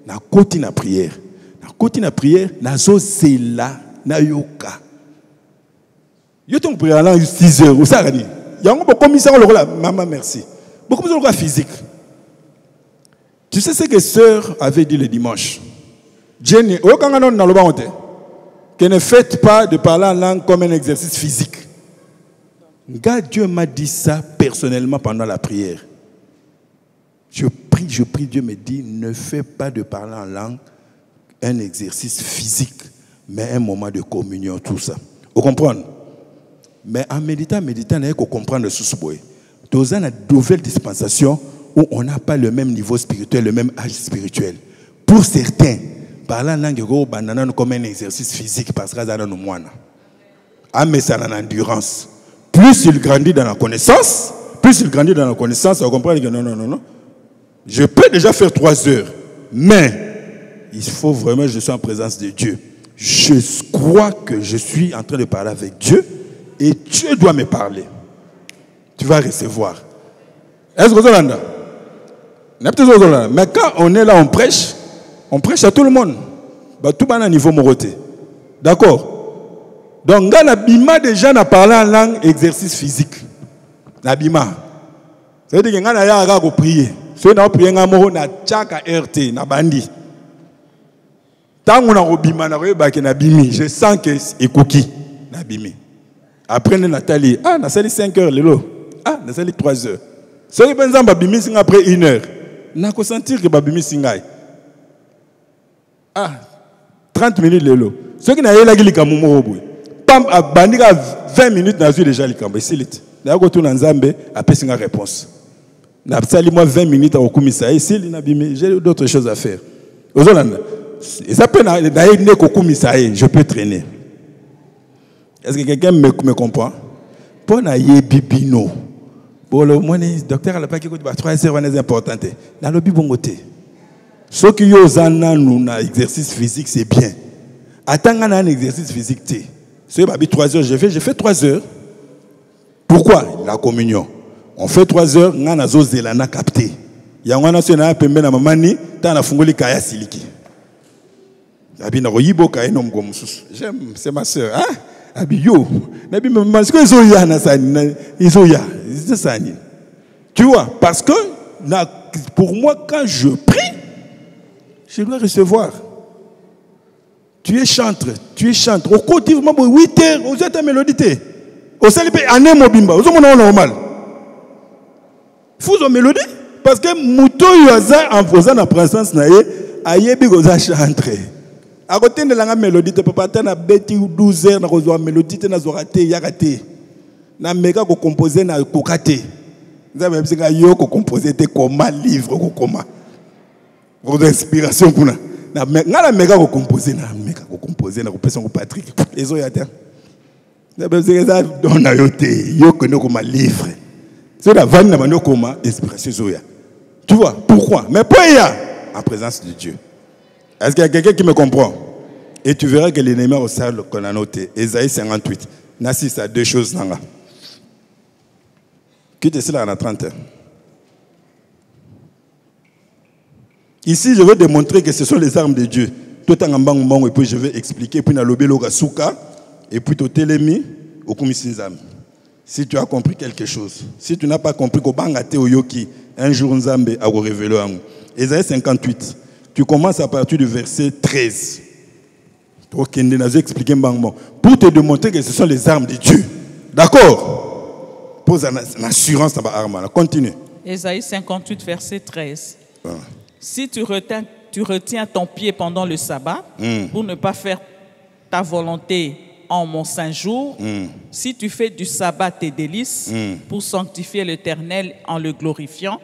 Na côté na prière. Na côté na prière, nazo zela na yoka. Yo ton prière là 6 heures, ou ça gani. Yango bo commissaire le là, maman merci. Beaucoup de gens physique. Tu sais ce que sœur avait dit le dimanche. Jenny, que ne faites pas de parler en langue comme un exercice physique. Dieu m'a dit ça personnellement pendant la prière. Je prie, Dieu me dit, ne fais pas de parler en langue un exercice physique, mais un moment de communion, tout ça. Vous comprenez? Mais en méditant, il faut comprendre ce que dans une nouvelle dispensation où on n'a pas le même niveau spirituel, le même âge spirituel. Pour certains, parler en langue comme un exercice physique parce que ça nous moine. Mais ça a l'endurance. Plus il grandit dans la connaissance, on comprend que non. Je peux déjà faire 3 heures, mais il faut vraiment que je sois en présence de Dieu. Je crois que je suis en train de parler avec Dieu et Dieu doit me parler. Tu vas recevoir. Est-ce que vous avez mais quand on est là, on prêche à tout le monde. Tout le monde à niveau moroté. D'accord? Donc, Nabima déjà n'a parlé en langue exercice physique. Nabima. Ça veut dire que Nabima a prié. Si on a prié, on a tchaka RT, na bandi. Tant qu'on a obima, je sens que c'est cookie. Nabimi. Après, Nathalie, on a sali 5 heures, on a sali 3 heures. Si on a babimi après 1 heure, on a sentir que babimi singai. 30 minutes, lelo. Ce qui n'a pas été le Pam a bandi 20 minutes, n'a déjà le camp. C'est lit. N'a pas tout Nzambe après une réponse. N'a pas moi 20 minutes à Okumisa. Ici, j'ai d'autres choses à faire. Aux Hollandais, ça peut d'ailleurs je peux traîner. Est-ce que quelqu'un me comprend? Pour n'ailler bibino. Pour le moins, docteur a pas qui coûte 3 heures c'est important. Dans le bibongoté. Ce qui est un exercice physique, c'est bien. Attends un exercice physique, si je 3 heures, j'ai fait 3 heures. Pourquoi? La communion. On fait 3 heures, on a zélana capté. Il y a un national pembe na mamani, t'as na fungoli kaya siliki. Abi na royibo kaya nom gomusus. J'aime, c'est ma sœur, hein? Abi yo, nabi maman, ce que zoya na sani, izoya, c'est ça. Tu vois, parce que pour moi, quand je prie, je dois recevoir. Tu es chantre. Au côté, 8 heures, vous êtes à mélodité. Au salipé, ané mobimba, vous êtes normal. Il faut une mélodie. Parce que Mouto Yoza, en faisant la présence, ayebi goza chantre. À côté de la mélodie, tu peux pas t'en bêti 12 heures, na mélodie, na zorate, yarate. Na mega ko composer na kokate. Vous avez même si yo ko composer te comment livre ko comment. Vos inspirations kuna. Na mega ko composer na personne ko Patrick. Les oyata. Na besoin ça don na yote, yo ko no ko livre. C'est la vanne na comment inspiration zoya. Tu vois pourquoi? Mais pour y a en présence de Dieu. Est-ce qu'il y a quelqu'un qui me comprend? Et tu verras que les numéros qu'on a noté, Ésaïe 58, n'assiste à 2 choses. Qui te cela en a 30 ans? Ici, je veux démontrer que ce sont les armes de Dieu. Tout en bang et puis je vais expliquer. Puis, na lobelo gasuka et puis to telemi au kumisinzam. Si tu as compris quelque chose, si tu n'as pas compris qu'au bangate oyoki, un jour Nzambe a révélé à nous. Ésaïe 58. Tu commences à partir du verset 13. Pour te démontrer que ce sont les armes de Dieu. D'accord? Pose une assurance dans l'arme. Continue. Ésaïe 58, verset 13. Si tu retiens ton pied pendant le sabbat, pour ne pas faire ta volonté en mon saint jour, si tu fais du sabbat tes délices, pour sanctifier l'Éternel en le glorifiant,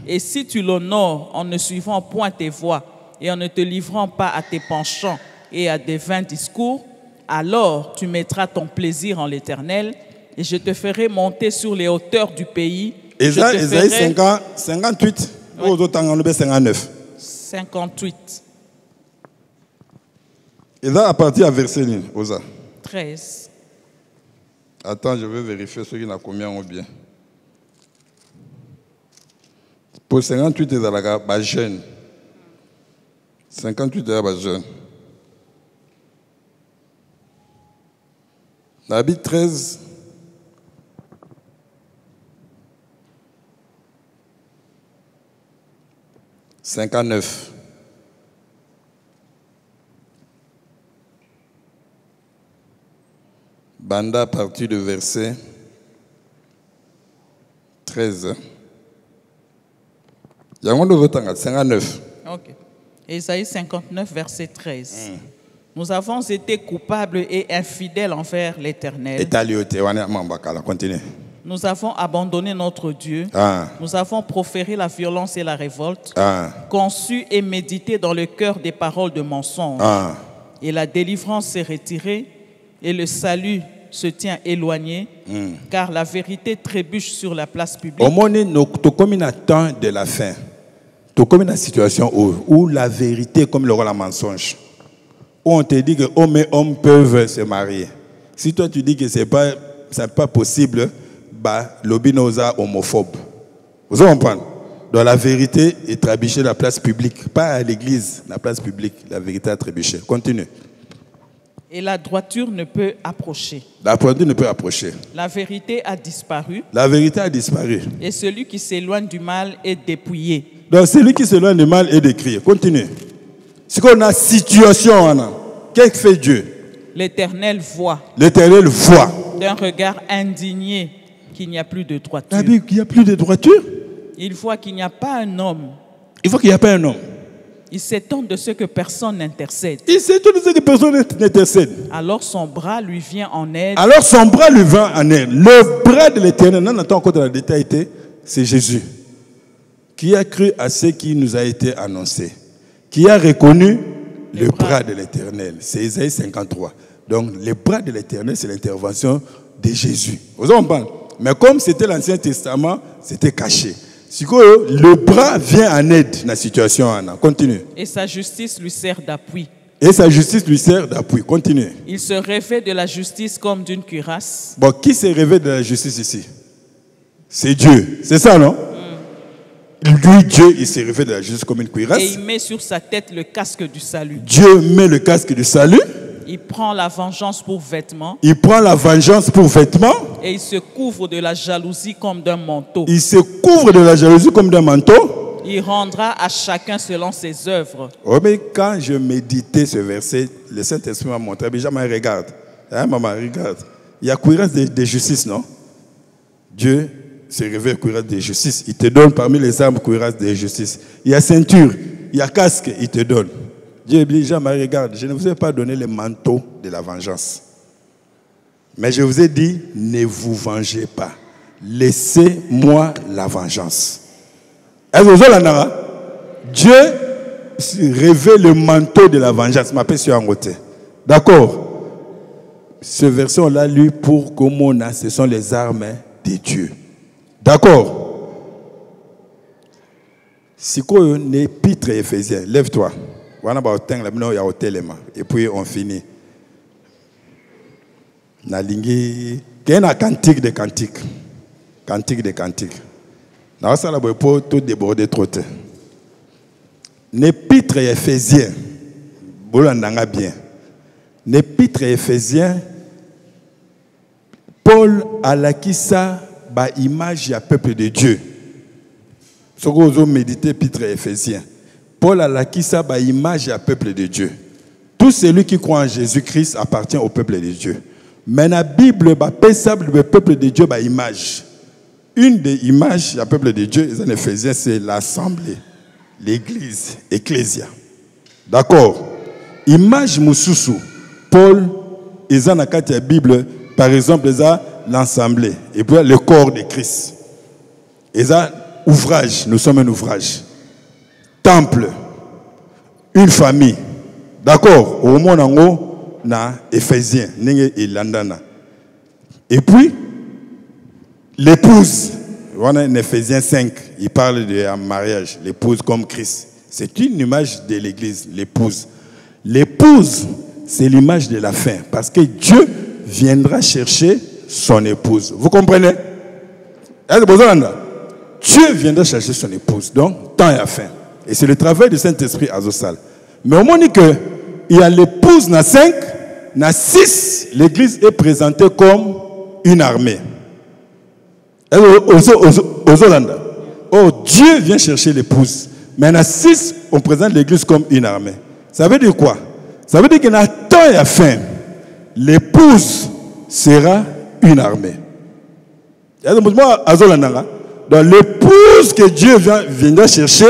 et si tu l'honores en ne suivant point tes voies et en ne te livrant pas à tes penchants et à des vains discours, alors tu mettras ton plaisir en l'Éternel et je te ferai monter sur les hauteurs du pays. Ésaïe 58, ou 59. 58. Et là, à partir à verset 13. Attends, je vais vérifier ce qu'il a combien ou bien. Pour 58, il y a la jeune. 58, il y a la jeune. Nabi 13. « 59. Banda à partir du verset 13. Il y a un de 59. Ok. Ésaïe 59, verset 13. Nous avons été coupables et infidèles envers l'Éternel. Continue. Nous avons abandonné notre Dieu. Nous avons proféré la violence et la révolte. Conçu et médité dans le cœur des paroles de mensonge. Et la délivrance s'est retirée et le salut se tient éloigné, car la vérité trébuche sur la place publique. Au moment où tu as temps de la fin, tu as une situation où la vérité est comme le rôle de mensonge. Où on te dit que hommes et hommes peuvent se marier. Si toi tu dis que ce n'est pas possible, l'obinosa homophobe. Vous comprenez? Donc la vérité est trébuchée dans la place publique, pas à l'église, la place publique. La vérité est trébuchée. Continue. Et la droiture ne peut approcher. La droiture ne peut approcher. La vérité a disparu. La vérité a disparu. Et celui qui s'éloigne du mal est dépouillé. Donc celui qui s'éloigne du mal est décrié. Continue. C'est qu'on a situation. Qu'est-ce que fait Dieu? L'Éternel voit. L'Éternel voit. D'un regard indigné qu'il n'y a plus de droiture. Il n'y a plus de droiture. Il voit qu'il n'y a pas un homme. Il voit qu'il n'y a pas un homme. Il s'étonne de ce que personne n'intercède. Il s'étonne de ce que personne n'intercède. Alors son bras lui vient en aide. Alors son bras lui vient en aide. Le bras de l'Éternel, non, attends encore dans le détail, c'est Jésus. Qui a cru à ce qui nous a été annoncé. Qui a reconnu le bras de l'Éternel. C'est Ésaïe 53. Donc le bras de l'Éternel, c'est l'intervention de Jésus. Vous en parlez. Mais comme c'était l'Ancien Testament, c'était caché. Le bras vient en aide dans la situation. Continue. Et sa justice lui sert d'appui. Et sa justice lui sert d'appui. Continue. Il se revêt de la justice comme d'une cuirasse. Bon, qui se revêt de la justice ici? C'est Dieu. C'est ça, non? Lui, Dieu, il se revêt de la justice comme une cuirasse. Et il met sur sa tête le casque du salut. Dieu met le casque du salut. Il prend la vengeance pour vêtement. Il prend la vengeance pour vêtement. Et il se couvre de la jalousie comme d'un manteau. Il se couvre de la jalousie comme d'un manteau. Il rendra à chacun selon ses œuvres. Oh, mais quand je méditais ce verset, le Saint-Esprit m'a montré. Mais jamais regarde. Hein, maman, regarde. Il y a cuirasse de justice, non? Dieu se révèle cuirasse de justice. Il te donne parmi les armes cuirasse de justice. Il y a ceinture, il y a casque, il te donne. Dieu dit, jamais regarde, je ne vous ai pas donné le manteau de la vengeance. Mais je vous ai dit, ne vous vengez pas. Laissez-moi la vengeance. Est-ce que vous avez Dieu révèle le manteau de la vengeance. D'accord? Ce verset, on l'a lu pour comment ce sont les armes de Dieu. D'accord? Si vous avez un épître Éphésiens, lève-toi. Et puis on finit. Il y a un cantique de cantique. Cantique de cantique. Là, ça ne peut pas tout déborder trop. L'épître Éphésiens, bien. L'épître Éphésiens, Paul a l'acquis ça, image du peuple de Dieu. Ce que vous méditez, l'épître Éphésiens. Paul a l'acquis ça, image du peuple de Dieu. Tout celui qui croit en Jésus-Christ appartient au peuple de Dieu. Mais la Bible, le peuple de Dieu, image. Une des images du peuple de Dieu, les Éphésiens, c'est l'assemblée, l'église, ecclésia. D'accord? Image Moussousou, Paul, ils ont dans la Bible, par exemple, ils ont l'assemblée, et puis le corps de Christ. Ils ont ouvrage, nous sommes un ouvrage. Temple, une famille. D'accord? Au moment où on a Éphésiens, et Landana. Et puis, l'épouse, on a en Éphésiens 5, il parle de mariage, l'épouse comme Christ. C'est une image de l'église, l'épouse. L'épouse, c'est l'image de la fin, parce que Dieu viendra chercher son épouse. Vous comprenez? Dieu viendra chercher son épouse, donc temps et à fin. Et c'est le travail du Saint-Esprit Azosal. Mais au moment qu'il y a l'épouse dans 5, dans 6, l'église est présentée comme une armée. Oh, Dieu vient chercher l'épouse. Mais dans 6, on présente l'église comme une armée. Ça veut dire quoi? Ça veut dire qu'il y a temps et à fin. L'épouse sera une armée. Donc l'épouse que Dieu viendra chercher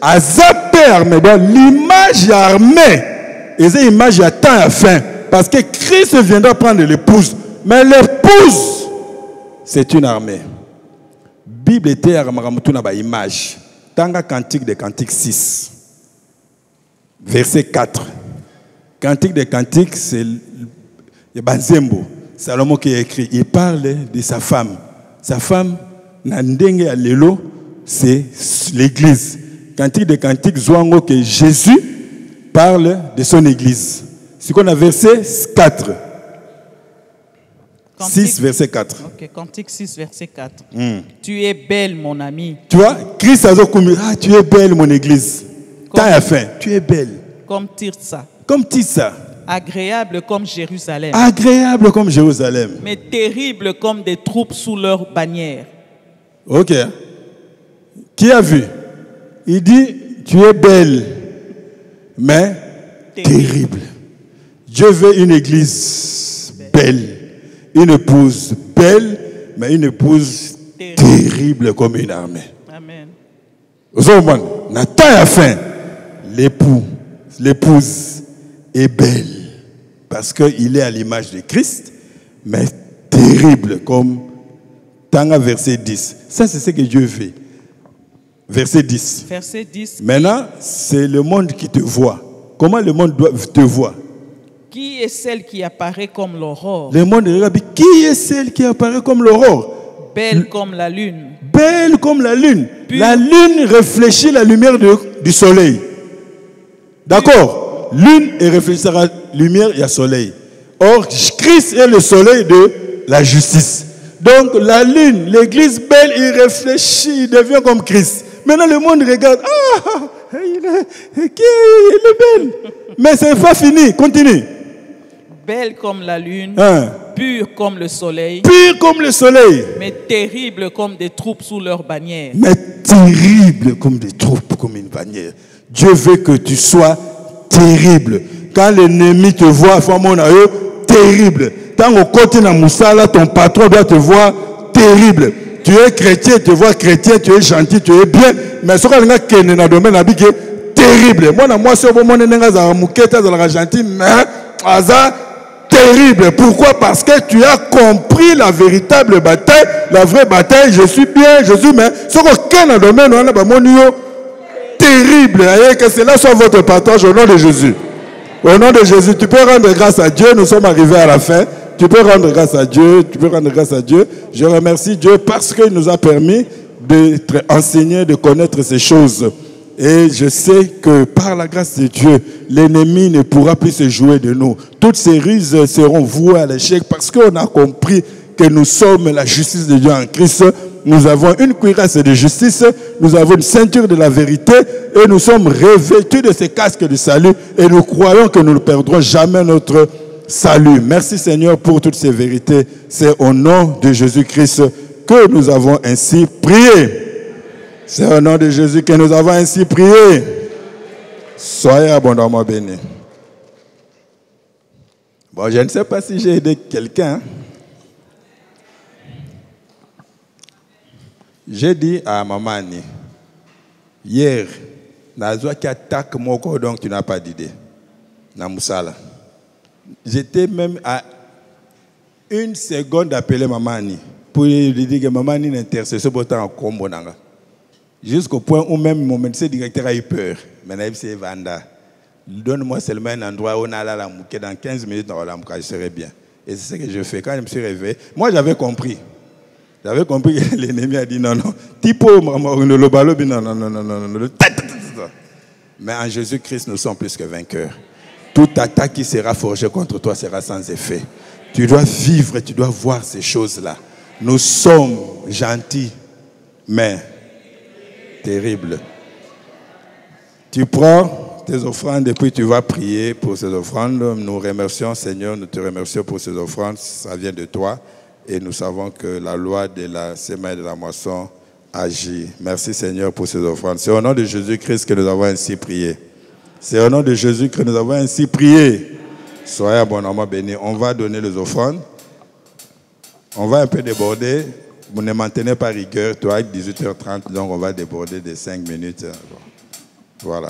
a zappé armée. Donc l'image armée, et c'est l'image à temps et à fin. Parce que Christ viendra prendre l'épouse. Mais l'épouse, c'est une armée. Bible était à une image. Tanga Cantique de Cantique 6, verset 4. Cantique de Cantique, c'est le Banzembo. Salomon qui a écrit. Il parle de sa femme. Sa femme, Nandenge Alelo, c'est l'église. Cantique de Cantique, Zouango, que Jésus parle de son église. C'est qu'on a verset 4. Cantique, 6, verset 4. Ok, Cantique 6, verset 4. Tu es belle, mon ami. Tu vois, Christ a dit, tu es belle, mon église. T'as la fin. Tu es belle. Comme Tirsa. Comme Tirsa. Agréable comme Jérusalem. Agréable comme Jérusalem. Mais terrible comme des troupes sous leur bannière. Ok. Qui a vu? Il dit, tu es belle, mais terrible. Dieu veut une église belle. Une épouse belle, mais une épouse terrible comme une armée. Amen. Nathan a faim. L'épouse est belle parce qu'il est à l'image de Christ, mais terrible comme Tanga verset 10. Ça, c'est ce que Dieu veut. Verset 10. Verset 10. Maintenant, c'est le monde qui te voit. Comment le monde doit te voir? Qui est celle qui apparaît comme l'aurore? Le monde regarde. Qui est celle qui apparaît comme l'aurore? Belle comme la lune. Belle comme la lune. Pure. La lune réfléchit la lumière du soleil. D'accord? Lune et réfléchit la lumière, il y a soleil. Or, Christ est le soleil de la justice. Donc, la lune, l'église belle, il réfléchit, il devient comme Christ. Maintenant, le monde regarde. Ah, il est belle. Mais c'est pas fini. Continue. Belle comme la lune, pure comme le soleil. Pure comme le soleil. Mais terrible comme des troupes sous leur bannière. Mais terrible comme des troupes, comme une bannière. Dieu veut que tu sois terrible. Quand l'ennemi te voit, terrible. Tant au côté de Moussala, ton patron doit te voir terrible. Tu es chrétien, tu vois chrétien, tu es gentil, tu es bien. Mais ce qu'on a dans le domaine terrible. Moi, c'est au moment où on est gentil, mais terrible. Pourquoi? Parce que tu as compris la véritable bataille, la vraie bataille. Je suis bien, je suis mais ce qu'on a dans le domaine, on a terrible. Et que cela soit votre partage au nom de Jésus. Au nom de Jésus, tu peux rendre grâce à Dieu. Nous sommes arrivés à la fin. Tu peux rendre grâce à Dieu. Tu peux rendre grâce à Dieu. Je remercie Dieu parce qu'il nous a permis d'être enseignés, de connaître ces choses. Et je sais que par la grâce de Dieu, l'ennemi ne pourra plus se jouer de nous. Toutes ces ruses seront vouées à l'échec parce qu'on a compris que nous sommes la justice de Dieu en Christ. Nous avons une cuirasse de justice, nous avons une ceinture de la vérité et nous sommes revêtus de ces casques de salut et nous croyons que nous ne perdrons jamais notre salut. Merci Seigneur pour toutes ces vérités. C'est au nom de Jésus-Christ que nous avons ainsi prié. C'est au nom de Jésus que nous avons ainsi prié. Soyez abondamment bénis. Bon, je ne sais pas si j'ai aidé quelqu'un. J'ai dit à Maman Annie, hier, Nazwa qui attaque mon corps, donc tu n'as pas d'idée. Namoussala. J'étais même à 1 seconde d'appeler Maman Annie pour lui dire que Maman Annie n'intercède pas en combo. Jusqu'au point où même mon médecin directeur a eu peur. Maintenant, c'est Vanda. Donne-moi seulement un endroit où on a la mouquée dans 15 minutes, je serai bien. Et c'est ce que je fais. Quand je me suis réveillé, moi j'avais compris. J'avais compris que l'ennemi a dit non. Tipo, non. Mais en Jésus-Christ, nous sommes plus que vainqueurs. Toute attaque qui sera forgée contre toi sera sans effet. Tu dois vivre, tu dois voir ces choses-là. Nous sommes gentils, mais terribles. Tu prends tes offrandes et puis tu vas prier pour ces offrandes. Nous remercions, Seigneur, nous te remercions pour ces offrandes. Ça vient de toi et nous savons que la loi de la semaine de la moisson agit. Merci, Seigneur, pour ces offrandes. C'est au nom de Jésus-Christ que nous avons ainsi prié. C'est au nom de Jésus que nous avons ainsi prié. Soyez abondamment bénis. On va donner les offrandes. On va un peu déborder. Vous ne maintenez pas rigueur. Toi, avec 18h30, donc on va déborder de 5 minutes. Voilà.